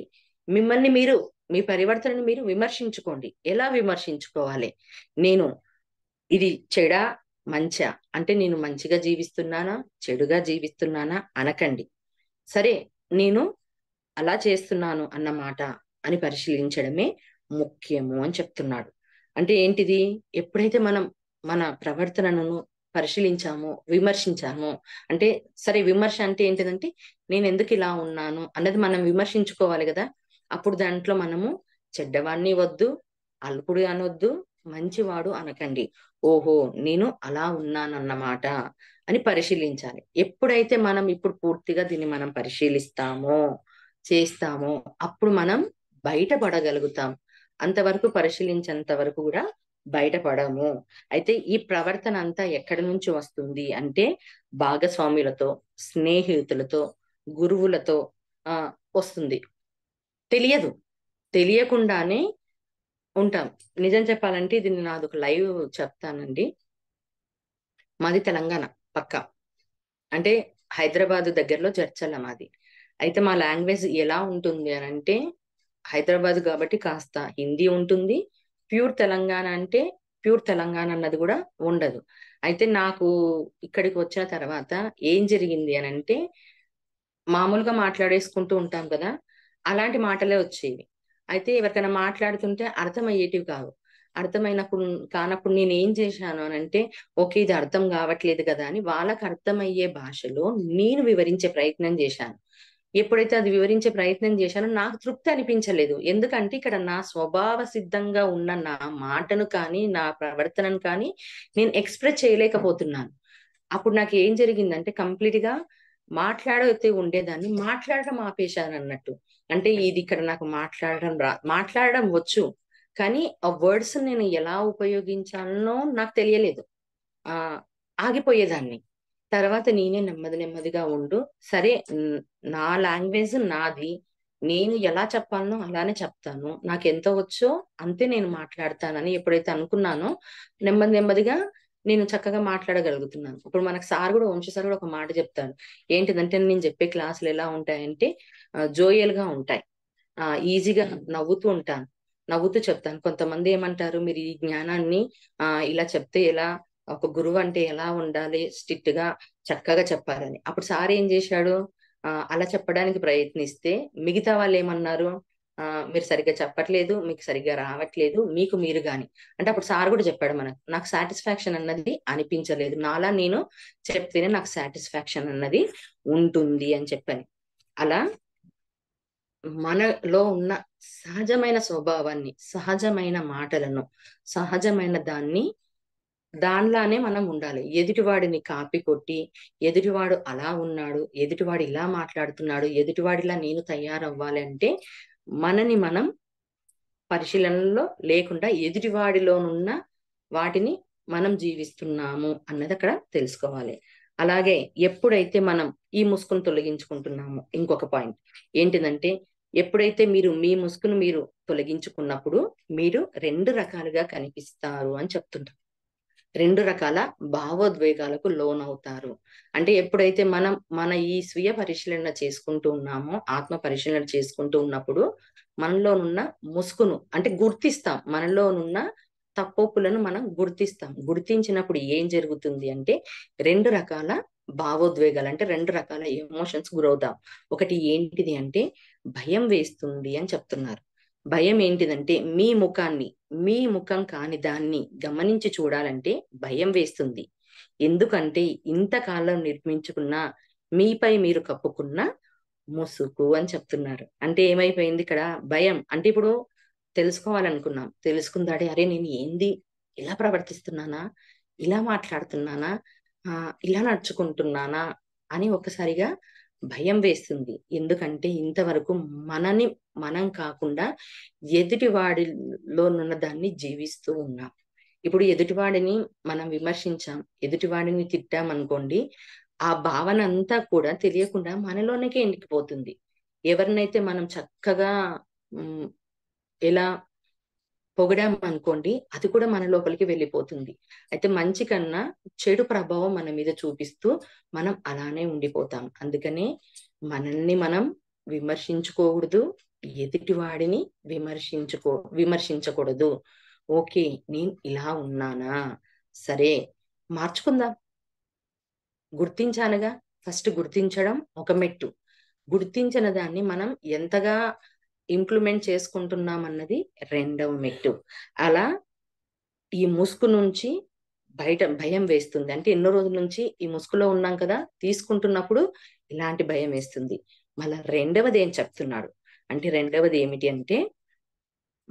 మిమ్మల్ని మీరు మీ పరివర్తనను మీరు విమర్శించుకోండి. ఎలా విమర్శించుకోవాలి? నేను ఇది చెడా? మంచా? అంటే నేను మంచిగా జీవిస్తున్నానా? చెడుగా జీవిస్తున్నానా? అనకండి. సరే, నేను అలా చేస్తున్నాను అన్నమాట అని పరిశీలించడమే ముఖ్యము అని చెప్తున్నాడు. అంటే ఏంటిది? ఎప్పుడైతే మనం మన ప్రవర్తనను పరిశీలించామో, విమర్శించామో, అంటే సరే విమర్శ అంటే ఏంటిదంటే నేనెందుకు ఇలా ఉన్నాను అన్నది మనం విమర్శించుకోవాలి గదా! అప్పుడు దాంట్లో మనము చెడ్డవాడిని వద్దు, అల్పుడు అనొద్దు, మంచివాడు అనకండి. ఓహో! నేను అలా ఉన్నానన్నమాట. అని పరిశీలించాలి. ఎప్పుడైతే మనం ఇప్పుడు పూర్తిగా దీన్ని మనం పరిశీలిస్తామో, చేస్తామో అప్పుడు మనం బయటపడగలుగుతాం. అంతవరకు పరిశీలించేంత వరకు కూడా బయటపడము. అయితే ఈ ప్రవర్తన అంతా ఎక్కడి నుంచి వస్తుంది అంటే భాగస్వాములతో, స్నేహితులతో, గురువులతో వస్తుంది. తెలియదు. తెలియకుండానే ఉంటాం. నిజం చెప్పాలంటే ఇది నాదొక లైవ్ చెప్తానండి. మాది తెలంగాణ పక్కా. అంటే హైదరాబాద్ దగ్గరలో జడ్చర్ల మాది. అయితే మా లాంగ్వేజ్ ఎలా ఉంటుంది అనంటే హైదరాబాద్ కాబట్టి కాస్త హిందీ ఉంటుంది. ప్యూర్ తెలంగాణ అంటే ప్యూర్ తెలంగాణ అన్నది కూడా ఉండదు. అయితే నాకు ఇక్కడికి వచ్చిన తర్వాత ఏం జరిగింది అనంటే మామూలుగా మాట్లాడేసుకుంటూ ఉంటాం కదా! అలాంటి మాటలే వచ్చేవి. అయితే ఎవరికైనా మాట్లాడుతుంటే అర్థమయ్యేటివి కావు. అర్థమైనప్పుడు కానప్పుడు నేనేం చేశాను అనంటే, ఓకే. ఇది అర్థం కావట్లేదు కదా! అని వాళ్ళకి అర్థమయ్యే భాషలో నేను వివరించే ప్రయత్నం చేశాను. ఎప్పుడైతే అది వివరించే ప్రయత్నం చేశానో నాకు తృప్తి అనిపించలేదు. ఎందుకంటే ఇక్కడ నా స్వభావ సిద్ధంగా ఉన్న నా మాటను కానీ, నా ప్రవర్తనను కానీ నేను ఎక్స్‌ప్రెస్ చేయలేకపోతున్నాను. అప్పుడు నాకేం జరిగిందంటే కంప్లీట్‌గా మాట్లాడుతూ ఉండేదాన్ని. మాట్లాడడం ఆపేశానన్నట్టు. అంటే ఇది ఇక్కడ నాకు మాట్లాడడం వచ్చు. కానీ ఆ వర్డ్స్ నేను ఎలా ఉపయోగించాలనో నాకు తెలియలేదు. ఆహ్, ఆగిపోయేదాన్ని. తర్వాత నేనే నెమ్మది నెమ్మదిగా సరే నా లాంగ్వేజ్ నాది. నేను ఎలా చెప్పాలనో అలానే చెప్తాను. నాకెంత వచ్చో అంతే నేను మాట్లాడతానని ఎప్పుడైతే అనుకున్నానో నెమ్మది నెమ్మదిగా నేను చక్కగా మాట్లాడగలుగుతున్నాను. ఇప్పుడు మనకు సార్ గూడా వంశీ సార్ గూడా ఒక మాట చెప్తారు. ఏంటిదంటే నేను చెప్పే క్లాసులు ఎలా ఉంటాయంటే జోయల్‌గా ఉంటాయి. ఈజీగా నవ్వుతూ ఉంటాను. నవ్వుతూ చెప్తాను. కొంతమంది ఏమంటారు మీరు ఈ జ్ఞానాన్ని ఇలా చెప్తే ఎలా ఒక గురువంటే ఎలా ఉండాలి స్ట్రిక్ట్‌గా చక్కగా చెప్పాలని. అప్పుడు సార్ ఏం జేశాడు అలా చెప్పడానికి ప్రయత్నిస్తే మిగతా వాళ్ళేమన్నారు మీరు సరిగ్గా చెప్పట్లేదు, మీకు సరిగ్గా రావట్లేదు, మీకు మీరు గాని. అంటే అప్పుడు సార్ గూడా చెప్పాడు మనకు. నాకు సాటిస్ఫాక్షన్ అన్నది అనిపించలేదు. నాలా నేను చెప్తేనే నాకు సాటిస్ఫాక్షన్ అన్నది ఉంటుంది అని చెప్పని. అలా మనలో ఉన్న సహజమైన స్వభావాన్ని, సహజమైన మాటలను, సహజమైన దానిలానే మనం ఉండాలి. ఎదుటివాడిని కాపీ కొట్టి, ఎదుటివాడు అలా ఉన్నాడు, ఎదుటివాడు ఇలా మాట్లాడుతున్నాడు, ఎదుటివాడిలా నేను తయారవ్వాలి అంటే, మనని మనం పరిశీలనలో లేకుండా ఎదుటివాడిలోనున్న వాటిని మనం జీవిస్తున్నాము అన్నది అక్కడ తెలుసుకోవాలి. అలాగే ఎప్పుడైతే మనం ఈ ముసుగును తొలగించుకుంటున్నామో ఇంకొక పాయింట్ ఏంటిదంటే, ఎప్పుడైతే మీరు మీ ముసుగును మీరు తొలగించుకున్నప్పుడు మీరు 2 రకాలుగా కనిపిస్తారు అని చెప్తుంటారు. 2 రకాల భావోద్వేగాలకు లోనవుతారు. అంటే ఎప్పుడైతే మనం మన ఈ స్వీయ పరిశీలన చేసుకుంటూ ఉన్నామో, ఆత్మ పరిశీలన చేసుకుంటూ ఉన్నప్పుడు, మనలోనున్న ముసుగును అంటే గుర్తిస్తాం. మనలోనున్న తప్పొప్పులను మనం గుర్తిస్తాం. గుర్తించినప్పుడు ఏం జరుగుతుంది అంటే 2 రకాల భావోద్వేగాలు అంటే 2 రకాల ఎమోషన్స్ గురవుతాం. ఒకటి ఏంటిది అంటే భయం వేస్తుంది అని చెప్తున్నారు. భయం ఏంటిదంటే మీ ముఖం కాని దాన్ని గమనించి చూడాలంటే భయం వేస్తుంది. ఎందుకంటే ఇంతకాలం నిర్మించుకున్న మీపై మీరు కప్పుకున్న ముసుగు అని చెప్తున్నారు. అంటే ఏమైపోయింది ఇక్కడ భయం. అంటే ఇప్పుడు తెలుసుకోవాలనుకున్నాం. తెలుసుకుందాడే అరే నేను ఏంది ఇలా ప్రవర్తిస్తున్నానా? ఇలా మాట్లాడుతున్నానా? ఇలా నడుచుకుంటున్నానా? అని ఒక్కసారిగా భయం వేస్తుంది. ఎందుకంటే ఇంతవరకు మనని మనం కాకుండా ఎదుటి వాడిలోనున్న దాన్ని జీవిస్తూ ఉన్నాం. ఇప్పుడు ఎదుటివాడిని మనం విమర్శించాం, ఎదుటివాడిని తిట్టామనుకోండి, ఆ భావన అంతా కూడా తెలియకుండా మనలోనికే ఇంకిపోతుంది. ఎవరినైతే మనం చక్కగా హ్మ్, ఎలా పొగిడామనుకోండి, అది కూడా మన లోపలికి వెళ్ళిపోతుంది. అయితే మంచి కన్నా చెడు ప్రభావం మన మీద చూపిస్తూ మనం అలానే ఉండిపోతాం. అందుకనే మనల్ని మనం విమర్శించుకోకూడదు. ఎదుటి వాడిని విమర్శించకూడదు. ఓకే. నేను ఇలా ఉన్నానా? సరే మార్చుకుందాం. గుర్తించానుగా. ఫస్ట్ గుర్తించడం ఒక మెట్టు. గుర్తించిన దాన్ని మనం ఎంతగా ఇంప్లిమెంట్ చేసుకుంటున్నామన్నది రెండవ మెట్టు. అలా ఈ ముసుగు నుంచి బయట భయం వేస్తుంది. అంటే ఎన్నో రోజుల నుంచి ఈ ముసుగులో ఉన్నాం కదా! తీసుకుంటున్నప్పుడు ఇలాంటి భయమేస్తుంది. మళ్ళా రెండవది ఏం చెప్తున్నాడు. అంటే రెండవది ఏమిటి అంటే,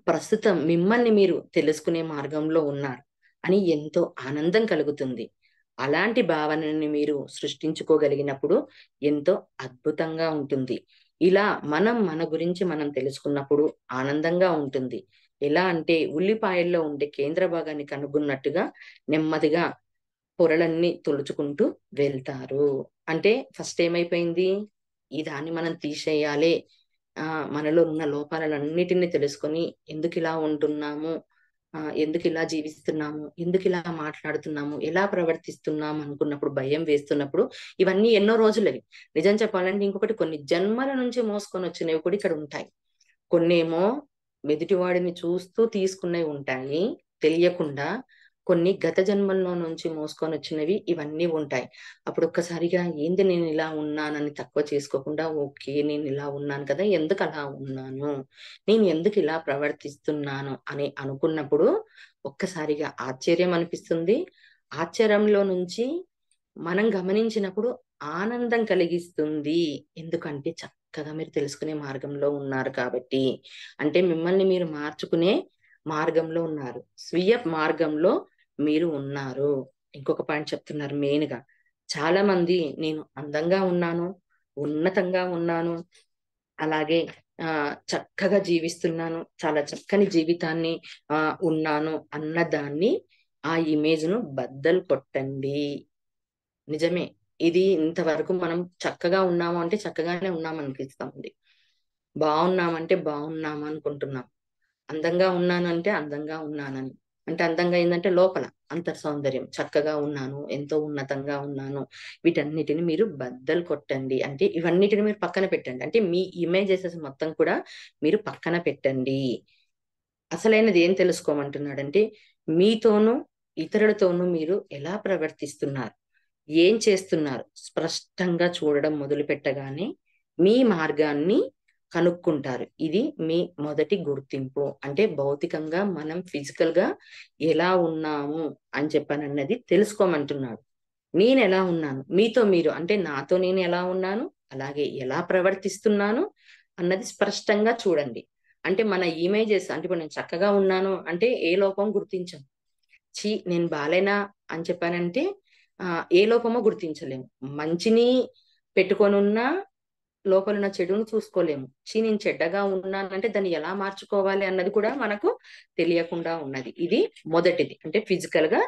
ప్రస్తుతం మిమ్మల్ని మీరు తెలుసుకునే మార్గంలో ఉన్నారు అని ఎంతో ఆనందం కలుగుతుంది. అలాంటి భావనని మీరు సృష్టించుకోగలిగినప్పుడు ఎంతో అద్భుతంగా ఉంటుంది. ఇలా మన గురించి మనం తెలుసుకున్నప్పుడు ఆనందంగా ఉంటుంది. ఎలా అంటే ఉల్లిపాయల్లో ఉండే కేంద్ర భాగాన్ని కనుగొన్నట్టుగా నెమ్మదిగా పొరలన్నీ తొలుచుకుంటూ వెళ్తారు. అంటే ఫస్ట్ ఏమైపోయింది? ఈ దాన్ని మనం తీసేయాలి. మనలో ఉన్న లోపాలన్నిటిని తెలుసుకొని ఎందుకిలా ఉంటున్నాము? ఎందుకిలా జీవిస్తున్నాము? ఎందుకిలా మాట్లాడుతున్నాము? ఎలా ప్రవర్తిస్తున్నాము అనుకున్నప్పుడు, భయం వేస్తున్నప్పుడు ఇవన్నీ ఎన్నో రోజులవి. నిజం చెప్పాలంటే ఇంకొకటి కొన్ని జన్మల నుంచి మోసుకొనొచ్చినవి కూడా ఇక్కడ ఉంటాయి. కొన్నేమో ఎదుటివాడిని చూస్తూ తీసుకున్నవి ఉంటాయి తెలియకుండా. కొన్ని గత జన్మల్లో నుంచి మోసుకొనొచ్చినవి ఇవన్నీ ఉంటాయి. అప్పుడు ఒక్కసారిగా ఏంది నేనిలా ఉన్నానని తక్కువ చేసుకోకుండా, ఓకే. నేనిలా ఉన్నాను కదా! ఎందుకలా ఉన్నాను? నేను ఎందుకిలా ప్రవర్తిస్తున్నాను అని అనుకున్నప్పుడు ఒక్కసారిగా ఆశ్చర్యం అనిపిస్తుంది. ఆశ్చర్యంలో నుంచి మనం గమనించినప్పుడు ఆనందం కలిగిస్తుంది. ఎందుకంటే చక్కగా మీరు తెలుసుకునే మార్గంలో ఉన్నారు కాబట్టి. అంటే మిమ్మల్ని మీరు మార్చుకునే మార్గంలో ఉన్నారు. స్వీయ మార్గంలో మీరు ఉన్నారు. ఇంకొక పాయింట్ చెప్తున్నారు మెయిన్‌గా. చాలా మంది నేను అందంగా ఉన్నాను, ఉన్నతంగా ఉన్నాను, అలాగే చక్కగా జీవిస్తున్నాను, చాలా చక్కని జీవితాన్ని ఉన్నాను అన్నదాన్ని ఆ ఇమేజ్‌ను బద్దలు కొట్టండి. నిజమే. ఇది ఇంతవరకు మనం చక్కగా ఉన్నాము అంటే చక్కగానే ఉన్నామనిపిస్తుంది. బావున్నామంటే బావున్నాము అనుకుంటున్నాం. అందంగా ఉన్నానంటే అందంగా ఉన్నానని. అంటే అందంగా ఏందంటే లోపల అంతర్ సౌందర్యం. చక్కగా ఉన్నాను, ఎంతో ఉన్నతంగా ఉన్నాను. వీటన్నిటిని మీరు బద్దలు కొట్టండి. అంటే ఇవన్నిటిని మీరు పక్కన పెట్టండి. అంటే మీ ఇమేజెసెస్ మొత్తం కూడా మీరు పక్కన పెట్టండి. అసలైనది ఏం తెలుసుకోమంటున్నాడంటే, మీతోనూ, ఇతరులతోనూ మీరు ఎలా ప్రవర్తిస్తున్నారు? ఏం చేస్తున్నారు? స్పష్టంగా చూడడం మొదలుపెట్టగానే మీ మార్గాన్ని కనుక్కుంటారు. ఇది మీ మొదటి గుర్తింపు. అంటే భౌతికంగా మనం ఫిజికల్‌గా ఎలా ఉన్నాము అని చెప్పనన్నది తెలుసుకోమంటున్నాడు. నేనెలా ఉన్నాను? మీతో మీరు అంటే నాతో నేను ఎలా ఉన్నాను? అలాగే ఎలా ప్రవర్తిస్తున్నాను? అన్నది స్పష్టంగా చూడండి. అంటే మన ఇమేజెస్ అంటే ఇప్పుడు నేను చక్కగా ఉన్నాను అంటే ఏ లోపం గుర్తించం. ఛీ! నేను బాలేనా అని చెప్పానంటే ఏ లోపమో గుర్తించలేము. మంచిని పెట్టుకొనున్నా లోపలున్న చెడును చూసుకోలేము. ఛీ! నేను చెడ్డగా ఉన్నానంటే దాన్ని ఎలా మార్చుకోవాలి అన్నది కూడా మనకు తెలియకుండా ఉన్నది. ఇది మొదటిది. అంటే ఫిజికల్‌గా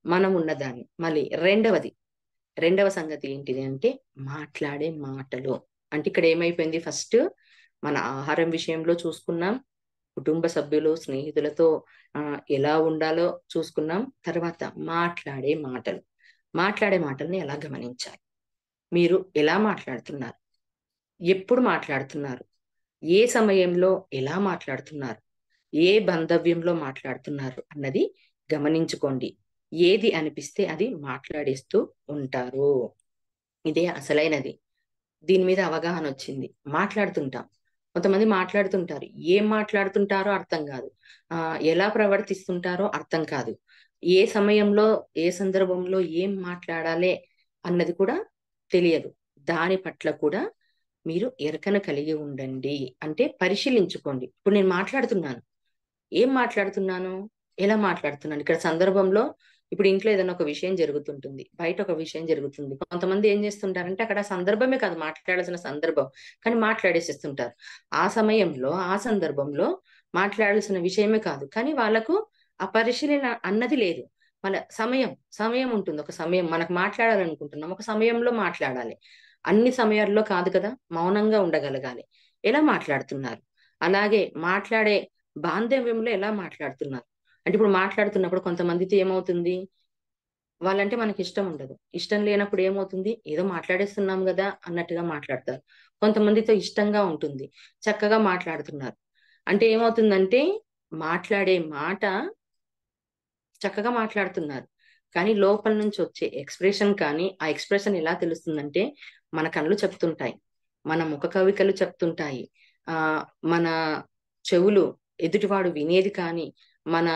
మనం ఉన్నదాన్ని. మళ్ళీ రెండవ సంగతి ఏంటిది అంటే మాట్లాడే మాటలు. అంటే ఇక్కడ ఏమైపోయింది ఫస్ట్ మన ఆహారం విషయంలో చూసుకున్నాం. కుటుంబ సభ్యులు, స్నేహితులతో ఎలా ఉండాలో చూసుకున్నాం. తర్వాత మాట్లాడే మాటలు. మాట్లాడే మాటల్ని ఎలా గమనించాలి? మీరు ఎలా మాట్లాడుతున్నారు? ఎప్పుడు మాట్లాడుతున్నారు? ఏ సమయంలో ఎలా మాట్లాడుతున్నారు? ఏ బాంధవ్యంలో మాట్లాడుతున్నారు అన్నది గమనించుకోండి. ఏది అనిపిస్తే అది మాట్లాడేస్తూ ఉంటారు. ఇదే అసలైనది. దీని మీద అవగాహనొచ్చింది. మాట్లాడుతుంటాం. కొంతమంది మాట్లాడుతుంటారు. ఏం మాట్లాడుతుంటారో అర్థం గాదు. ఎలా ప్రవర్తిస్తుంటారో అర్థం కాదు. ఏ సమయంలో, ఏ సందర్భంలో ఏం మాట్లాడాలే అన్నది కూడా తెలియదు. దాని పట్ల కూడా మీరు ఎరకన కలిగి ఉండండి. అంటే పరిశీలించుకోండి. ఇప్పుడు నేను మాట్లాడుతున్నాను. ఏం మాట్లాడుతున్నాను? ఎలా మాట్లాడుతున్నాను? ఇక్కడ సందర్భంలో ఇప్పుడు ఇంట్లో ఏదైనా ఒక విషయం జరుగుతుంటుంది. బయట ఒక విషయం జరుగుతుంది. కొంతమంది ఏం చేస్తుంటారంటే అక్కడ సందర్భమే కాదు మాట్లాడాల్సిన సందర్భం. కానీ మాట్లాడేసేస్తుంటారు. ఆ సమయంలో, ఆ సందర్భంలో మాట్లాడాల్సిన విషయమే కాదు. కానీ వాళ్ళకు ఆ పరిశీలన అన్నది లేదు. వాళ్ళ సమయం ఉంటుంది. ఒక సమయం మనకు మాట్లాడాలనుకుంటున్నాం. ఒక సమయంలో మాట్లాడాలి. అన్ని సమయాల్లో కాదు కదా! మౌనంగా ఉండగలగాలి. ఎలా మాట్లాడుతున్నారు? అలాగే మాట్లాడే బాంధవ్యంలో ఎలా మాట్లాడుతున్నారు? అంటే ఇప్పుడు మాట్లాడుతున్నప్పుడు కొంతమందితో ఏమవుతుంది? వాళ్ళంటే మనకిష్టం ఉండదు. ఇష్టం లేనప్పుడు ఏమవుతుంది? ఏదో మాట్లాడేస్తున్నాం గదా! అన్నట్టుగా మాట్లాడతారు. కొంతమందితో ఇష్టంగా ఉంటుంది. చక్కగా మాట్లాడుతున్నారు. అంటే ఏమవుతుందంటే మాట్లాడే మాట చక్కగా మాట్లాడుతున్నారు. కానీ లోపల నుంచి వచ్చే ఎక్స్‌ప్రెషన్ కానీ, ఆ ఎక్స్‌ప్రెషన్ ఎలా తెలుస్తుందంటే మన కళ్ళు చెప్తుంటాయి. మన ముఖ కవళికలు చెప్తుంటాయి. ఆహ్, మన చెవులు ఎదుటివాడు వినేది కానీ, మన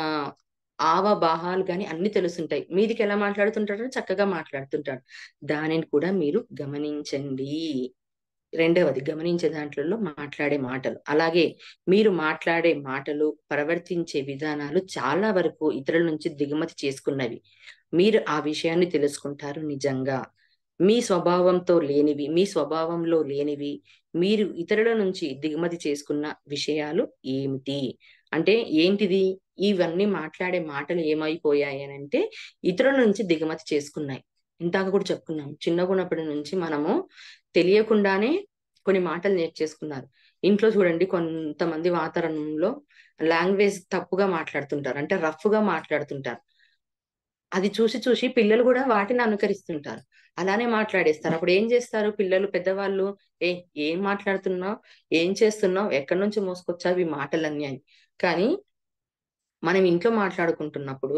ఆవభాహాలు గాని అన్నీ తెలుస్తుంటాయి. మీదికెలా మాట్లాడుతుంటాడో చక్కగా మాట్లాడుతుంటాడు. దానిని కూడా మీరు గమనించండి. రెండవది గమనించే దాంట్లలో మాట్లాడే మాటలు. అలాగే మీరు మాట్లాడే మాటలు, ప్రవర్తించే విధానాలు చాలా వరకు ఇతరుల నుంచి దిగుమతి చేసుకున్నవి. మీరు ఆ విషయాన్ని తెలుసుకుంటారు. నిజంగా మీ స్వభావంతో లేనివి, మీ స్వభావంలో లేనివి, మీరు ఇతరుల నుంచి దిగుమతి చేసుకున్న విషయాలు ఏమిటి? అంటే ఏంటిది? ఇవన్నీ మాట్లాడే మాటలు ఏమైపోయాయి అనంటే, ఇతరుల నుంచి దిగుమతి చేసుకున్నాయి. ఇందాక కూడా చెప్పుకున్నాం. చిన్నగున్నప్పటి నుంచి మనము తెలియకుండానే కొన్ని మాటలు నేర్చేసుకున్నారు. ఇంట్లో చూడండి, కొంతమంది వాతావరణంలో లాంగ్వేజ్ తప్పుగా మాట్లాడుతుంటారు. అంటే రఫ్‌గా మాట్లాడుతుంటారు. అది చూసి చూసి పిల్లలు గూడా వాటిని అనుకరిస్తుంటారు. అలానే మాట్లాడేస్తారు. అప్పుడు ఏం జేస్తారు పిల్లలు, పెద్దవాళ్ళు, "ఏయ్! ఏం మాట్లాడుతున్నావు? ఏం చేస్తున్నావు? ఎక్కడి నుంచి మోసుకొచ్చావు ఈ మాటలన్నీ" అని. కానీ మనం ఇంట్లో మాట్లాడుకుంటున్నప్పుడు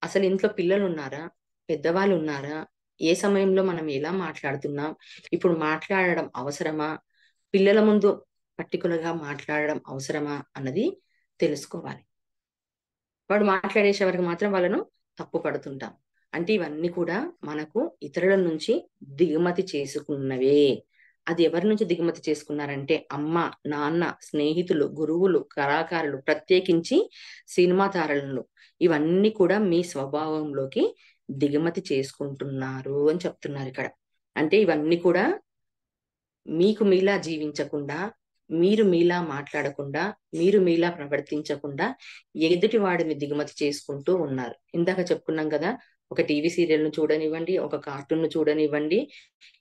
అసలు ఇంట్లో పిల్లలున్నారా? పెద్దవాళ్ళున్నారా? ఏ సమయంలో మనం ఎలా మాట్లాడుతున్నాం? ఇప్పుడు మాట్లాడడం అవసరమా? పిల్లల ముందు పర్టిక్యులర్‌గా మాట్లాడడం అవసరమా? అన్నది తెలుసుకోవాలి. వాడు మాట్లాడేసే వరకు మాత్రం వాళ్ళను తప్పు పడుతుంటాం. అంటే ఇవన్నీ కూడా మనకు ఇతరుల నుంచి దిగుమతి చేసుకున్నవే. అది ఎవరి నుంచి దిగుమతి చేసుకున్నారంటే అమ్మ, నాన్న, స్నేహితులు, గురువులు, కళాకారులు, ప్రత్యేకించి సినిమా తారలను. ఇవన్నీ కూడా మీ స్వభావంలోకి దిగుమతి చేసుకుంటున్నారు అని చెప్తున్నారిక్కడ. అంటే ఇవన్నీ కూడా మీకు మీలా జీవించకుండా, మీరు మీలా మాట్లాడకుండా, మీరు మీలా ప్రవర్తించకుండా, ఎదుటి వాడిని దిగుమతి చేసుకుంటూ ఉన్నారు. ఇందాక చెప్పుకున్నాం గదా! ఒక టీవీ సీరియల్‌ను చూడనివ్వండి, ఒక కార్టూన్‌ను చూడనివ్వండి.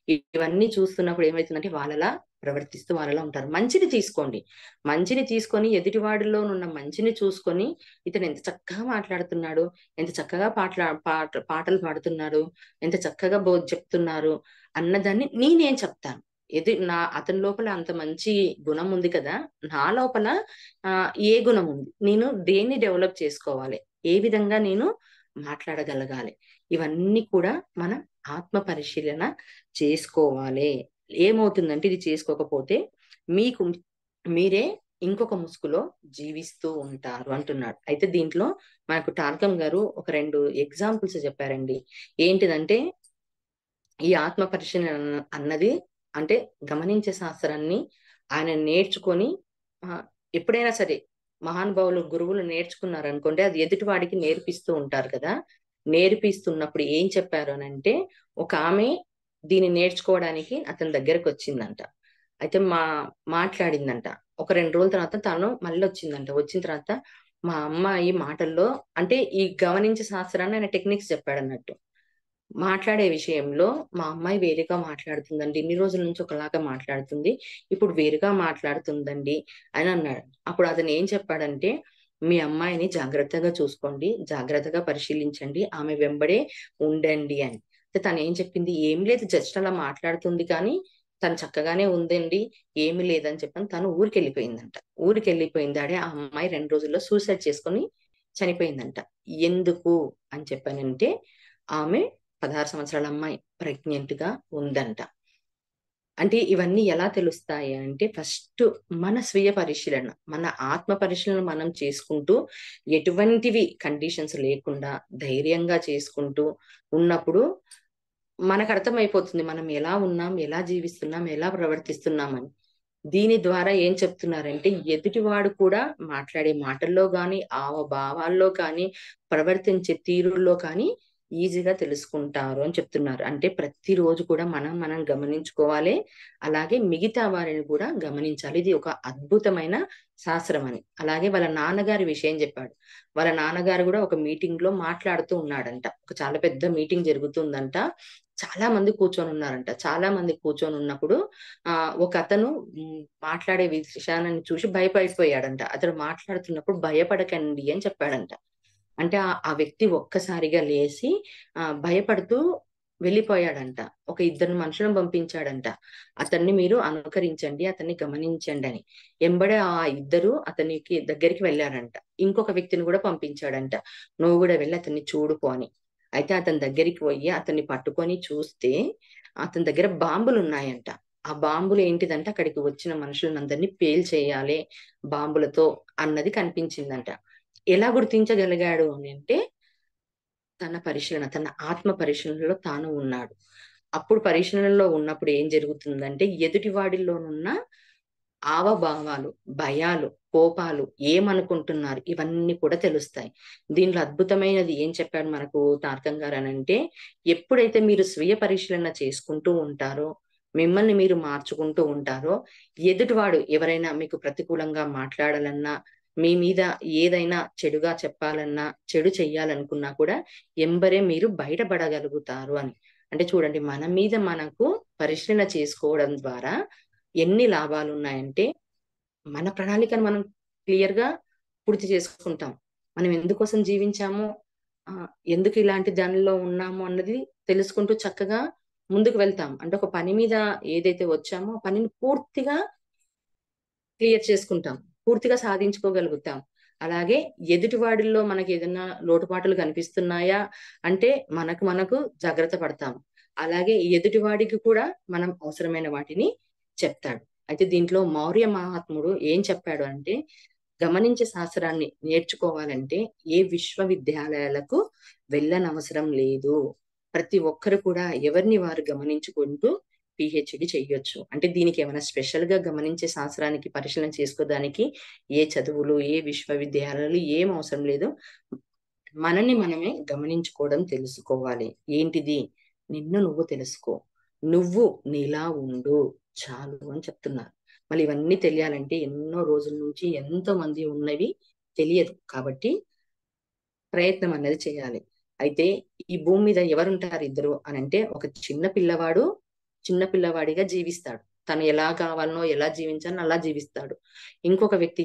ఇవన్నీ చూస్తున్నప్పుడు ఏమైతుందంటే వాళ్ళలా ప్రవర్తిస్తూ వాళ్ళలా ఉంటారు. మంచిని తీసుకోండి. మంచిని తీసుకొని ఎదుటివాడిలోనున్న మంచిని చూసుకొని, ఇతను ఎంత చక్కగా మాట్లాడుతున్నాడు, ఎంత చక్కగా పాటలు పాడుతున్నాడు, ఎంత చక్కగా చెప్తున్నారు అన్నదాన్ని నేనేం చెప్తాను. అతని లోపల అంత మంచి గుణం ఉంది కదా! నా లోపల ఏ గుణం ఉంది? నేను దేన్ని డెవలప్ చేసుకోవాలి? ఏ విధంగా నేను మాట్లాడగలగాలి? ఇవన్నీ కూడా మనం ఆత్మ పరిశీలన చేసుకోవాలే. ఏమవుతుందంటే ఇది చేసుకోకపోతే మీకు మీరే ఇంకొక ముసుగులో జీవిస్తూ ఉంటారు అంటున్నాడు. అయితే దీంట్లో మనకు టార్గం గారు ఒక 2 ఎగ్జాంపుల్స్ చెప్పారండి. ఏంటిదంటే ఈ ఆత్మ పరిశీలన అన్నది అంటే గమనించే శాస్త్రాన్ని ఆయన నేర్చుకొని ఎప్పుడైనా సరే మహానుభావులు, గురువులు నేర్చుకున్నారనుకోండి, అది ఎదుటి వాడికి నేర్పిస్తూ ఉంటారు కదా! నేర్పిస్తున్నప్పుడు ఏం చెప్పారు అనంటే, ఒక ఆమె దీన్ని నేర్చుకోవడానికి అతని దగ్గరకొచ్చిందంట. అయితే మాట్లాడిందంట. ఒక 2 రోజుల తర్వాత తను మళ్ళొచ్చిందంట. వచ్చిన తర్వాత మా అమ్మాయి మాటల్లో అంటే ఈ గమనించే శాస్త్రాన్ని ఆయన టెక్నిక్స్ చెప్పాడన్నట్టు. మాట్లాడే విషయంలో మా అమ్మాయి వేరేగా మాట్లాడుతుందండి. ఇన్ని రోజుల నుంచి ఒకలాగా మాట్లాడుతుంది. ఇప్పుడు వేరుగా మాట్లాడుతుందండి అని అన్నాడు. అప్పుడు అతను ఏం చెప్పాడంటే, "మీ అమ్మాయిని జాగ్రత్తగా చూసుకోండి. జాగ్రత్తగా పరిశీలించండి. ఆమె వెంబడే ఉండండి" అని. అయితే తనేం చెప్పింది, "ఏం లేదు జస్ట్ అలా మాట్లాడుతుంది కానీ, తను చక్కగానే ఉందండి. ఏమి లేదని" చెప్పని తను ఊరికెళ్ళిపోయిందంట. ఊరికెళ్ళిపోయిందాడే ఆ అమ్మాయి 2 రోజుల్లో సూసైడ్ చేసుకొని చనిపోయిందంట. ఎందుకు అని చెప్పానంటే, ఆమె 16 సంవత్సరాల అమ్మాయి ప్రెగ్నెంట్‌గా ఉందంట. అంటే ఇవన్నీ ఎలా తెలుస్తాయి అంటే ఫస్ట్ మన స్వీయ పరిశీలన, మన ఆత్మ పరిశీలన మనం చేసుకుంటూ ఎటువంటివి కండిషన్స్ లేకుండా ధైర్యంగా చేసుకుంటూ ఉన్నప్పుడు మనకర్థమైపోతుంది. మనం ఎలా ఉన్నాం, ఎలా జీవిస్తున్నాం, ఎలా ప్రవర్తిస్తున్నామని. దీని ద్వారా ఏం చెప్తున్నారంటే ఎదుటివాడు కూడా మాట్లాడే మాటల్లో గాని, భావాల్లో కానీ, ప్రవర్తించే తీరుల్లో కానీ ఈజీగా తెలుసుకుంటారు అని చెప్తున్నారు. అంటే ప్రతిరోజు కూడా మనం గమనించుకోవాలి. అలాగే మిగతా వారిని కూడా గమనించాలి. ఇది ఒక అద్భుతమైన శాస్త్రం అని. అలాగే వాళ్ళ నాన్నగారి విషయం చెప్పాడు. వాళ్ళ నాన్నగారు గూడా ఒక మీటింగ్‌లో మాట్లాడుతూ ఉన్నాడంట. ఒక చాలా పెద్ద మీటింగ్ జరుగుతుందంట. చాలా మంది కూర్చొనున్నారంట. చాలా మంది కూర్చొనున్నప్పుడు ఒకతను మాట్లాడే విషయాన్ని చూసి భయపడిపోయాడంట. అతడు మాట్లాడుతున్నప్పుడు భయపడకండి అని చెప్పాడంట. అంటే ఆ వ్యక్తి ఒక్కసారిగా లేసి భయపడుతూ వెళ్ళిపోయాడంట. ఒక ఇద్దరు మనుషులను పంపించాడంట. అతన్ని మీరు అనుకరించండి, అతన్ని గమనించండని. ఎంబడే ఆ ఇద్దరు అతనికి దగ్గరికి వెళ్లారంట. ఇంకొక వ్యక్తిని గూడా పంపించాడంట. నువ్వు గూడా వెళ్లి అతన్ని చూడు పో అని. అయితే అతని దగ్గరికి పోయి అతన్ని పట్టుకొని చూస్తే, అతని దగ్గర బాంబులున్నాయంట. ఆ బాంబులు ఏంటిదంటే అక్కడికి వచ్చిన మనుషులనందరిని పేల్చేయాలి బాంబులతో అన్నది కనిపించిందంట. ఎలా గుర్తించగలిగాడు అనంటే, తన పరిశీలన, తన ఆత్మ పరిశీలనలో తాను ఉన్నాడు. అప్పుడు పరిశీలనలో ఉన్నప్పుడు ఏం జరుగుతుందంటే, ఎదుటి వాడిలోనున్న హావభావాలు, భయాలు, కోపాలు, ఏమనుకుంటున్నారు ఇవన్నీ కూడా తెలుస్తాయి. దీంట్లో అద్భుతమైనది ఏం చెప్పాడు మనకు తారకం గారు అనంటే, ఎప్పుడైతే మీరు స్వీయ పరిశీలన చేసుకుంటూ ఉంటారో, మిమ్మల్ని మీరు మార్చుకుంటూ ఉంటారో, ఎదుటివాడు ఎవరైనా మీకు ప్రతికూలంగా మాట్లాడాలన్నా, మీ మీద ఏదైనా చెడుగా చెప్పాలన్నా, చెడు చెయ్యాలనుకున్నా కూడా ఎంబరే మీరు బయటపడగలుగుతారు అని. అంటే చూడండి, మన మీద మనకు పరిశీలన చేసుకోవడం ద్వారా ఎన్ని లాభాలున్నాయంటే, మన ప్రణాళికను మనం క్లియర్‌గా పూర్తి చేసుకుంటాం. మనం ఎందుకోసం జీవించాము, ఎందుకు ఇలాంటి దానిలో ఉన్నాము అన్నది తెలుసుకుంటూ చక్కగా ముందుకు వెళ్తాం. అంటే ఒక పని మీద ఏదైతే వచ్చామో, ఆ పనిని పూర్తిగా క్లియర్ చేసుకుంటాం. పూర్తిగా సాధించుకోగలుగుతాం. అలాగే ఎదుటి వాడిల్లో మనకేదన్నా లోటుపాట్లు కనిపిస్తున్నాయా అంటే, మనకు జాగ్రత్త పడతాం. అలాగే ఎదుటి వాడికి కూడా మనం అవసరమైన వాటిని చెప్తాడు. అయితే దీంట్లో మౌర్య మహాత్ముడు ఏం చెప్పాడు అంటే, గమనించే శాస్త్రాన్ని నేర్చుకోవాలంటే ఏ విశ్వవిద్యాలయాలకు వెళ్ళనవసరం లేదు. ప్రతి ఒక్కరు కూడా ఎవరిని వారు గమనించుకుంటూ పీహెచ్‌డీ చెయ్యొచ్చు. అంటే దీనికేమైనా స్పెషల్‌గా గమనించే శాస్త్రానికి పరిశీలన చేసుకోవడానికి ఏ చదువులు, ఏ విశ్వవిద్యాలయాలు ఏం అవసరం లేదు. మనల్ని మనమే గమనించుకోవడం తెలుసుకోవాలి. ఏంటిది? నిన్ను నువ్వు తెలుసుకో. నువ్వు నీలా ఉండు చాలు అని చెప్తున్నారు. మళ్ళీ ఇవన్నీ తెలియాలంటే ఎన్నో రోజుల నుంచి ఎంతో మంది ఉన్నవి తెలియదు. కాబట్టి ప్రయత్నం అనేది చేయాలి. అయితే ఈ భూమి మీద ఎవరుంటారు ఇద్దరు అనంటే, ఒక చిన్న పిల్లవాడిగా జీవిస్తాడు. తను ఎలా కావాలనో, ఎలా జీవించాలనో అలా జీవిస్తాడు. ఇంకొక వ్యక్తి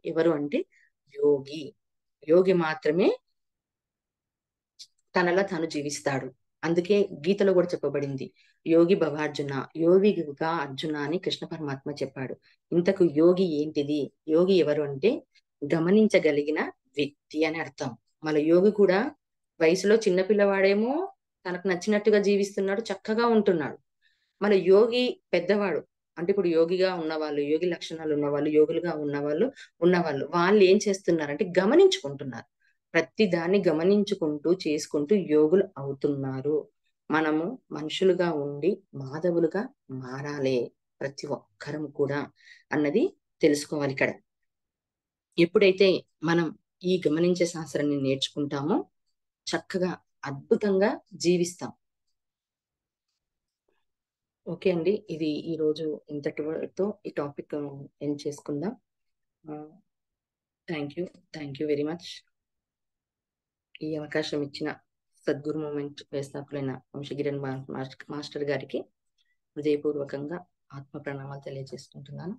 ఎవరు అంటే యోగి. యోగి మాత్రమే తనలా తాను జీవిస్తాడు. అందుకే గీతలో కూడా చెప్పబడింది. యోగి భవార్జున, యోగిగా అర్జున అని కృష్ణ పరమాత్మ చెప్పాడు. ఇంతకు యోగి ఏంటిది? యోగి ఎవరు అంటే గమనించగలిగిన వ్యక్తి అని అర్థం. మన యోగి కూడా వయసులో చిన్న పిల్లవాడేమో తనకు నచ్చినట్టుగా జీవిస్తున్నాడు, చక్కగా ఉంటున్నాడు. మన యోగి పెద్దవాడు. అంటే ఇప్పుడు యోగిగా ఉన్నవాళ్ళు, యోగి లక్షణాలు ఉన్నవాళ్ళు, యోగులుగా వాళ్ళు ఏం చేస్తున్నారంటే గమనించుకుంటున్నారు. ప్రతి దాన్ని గమనించుకుంటూ, చేసుకుంటూ యోగులు అవుతున్నారు. మనము మనుషులుగా ఉండి మాధవులుగా మారాలి. ప్రతి ఒక్కరం కూడా అన్నది తెలుసుకోవాలిక్కడ. ఎప్పుడైతే మనం ఈ గమనించే శాస్త్రాన్ని నేర్చుకుంటామో చక్కగా, అద్భుతంగా జీవిస్తాం. ఓకే అండి. ఇది ఈరోజు ఇంతటితో ఈ టాపిక్ ఎండ్ చేసుకుందాం. ఆహ్, thank you. Thank you very much. ఈ అవకాశం ఇచ్చిన సద్గురు మూవ్‌మెంట్ వ్యవస్థాపకులైన వంశగిరన్ మాస్టర్ గారికి హృదయపూర్వకంగా ఆత్మ ప్రణామాలు తెలియజేసుకుంటున్నాను.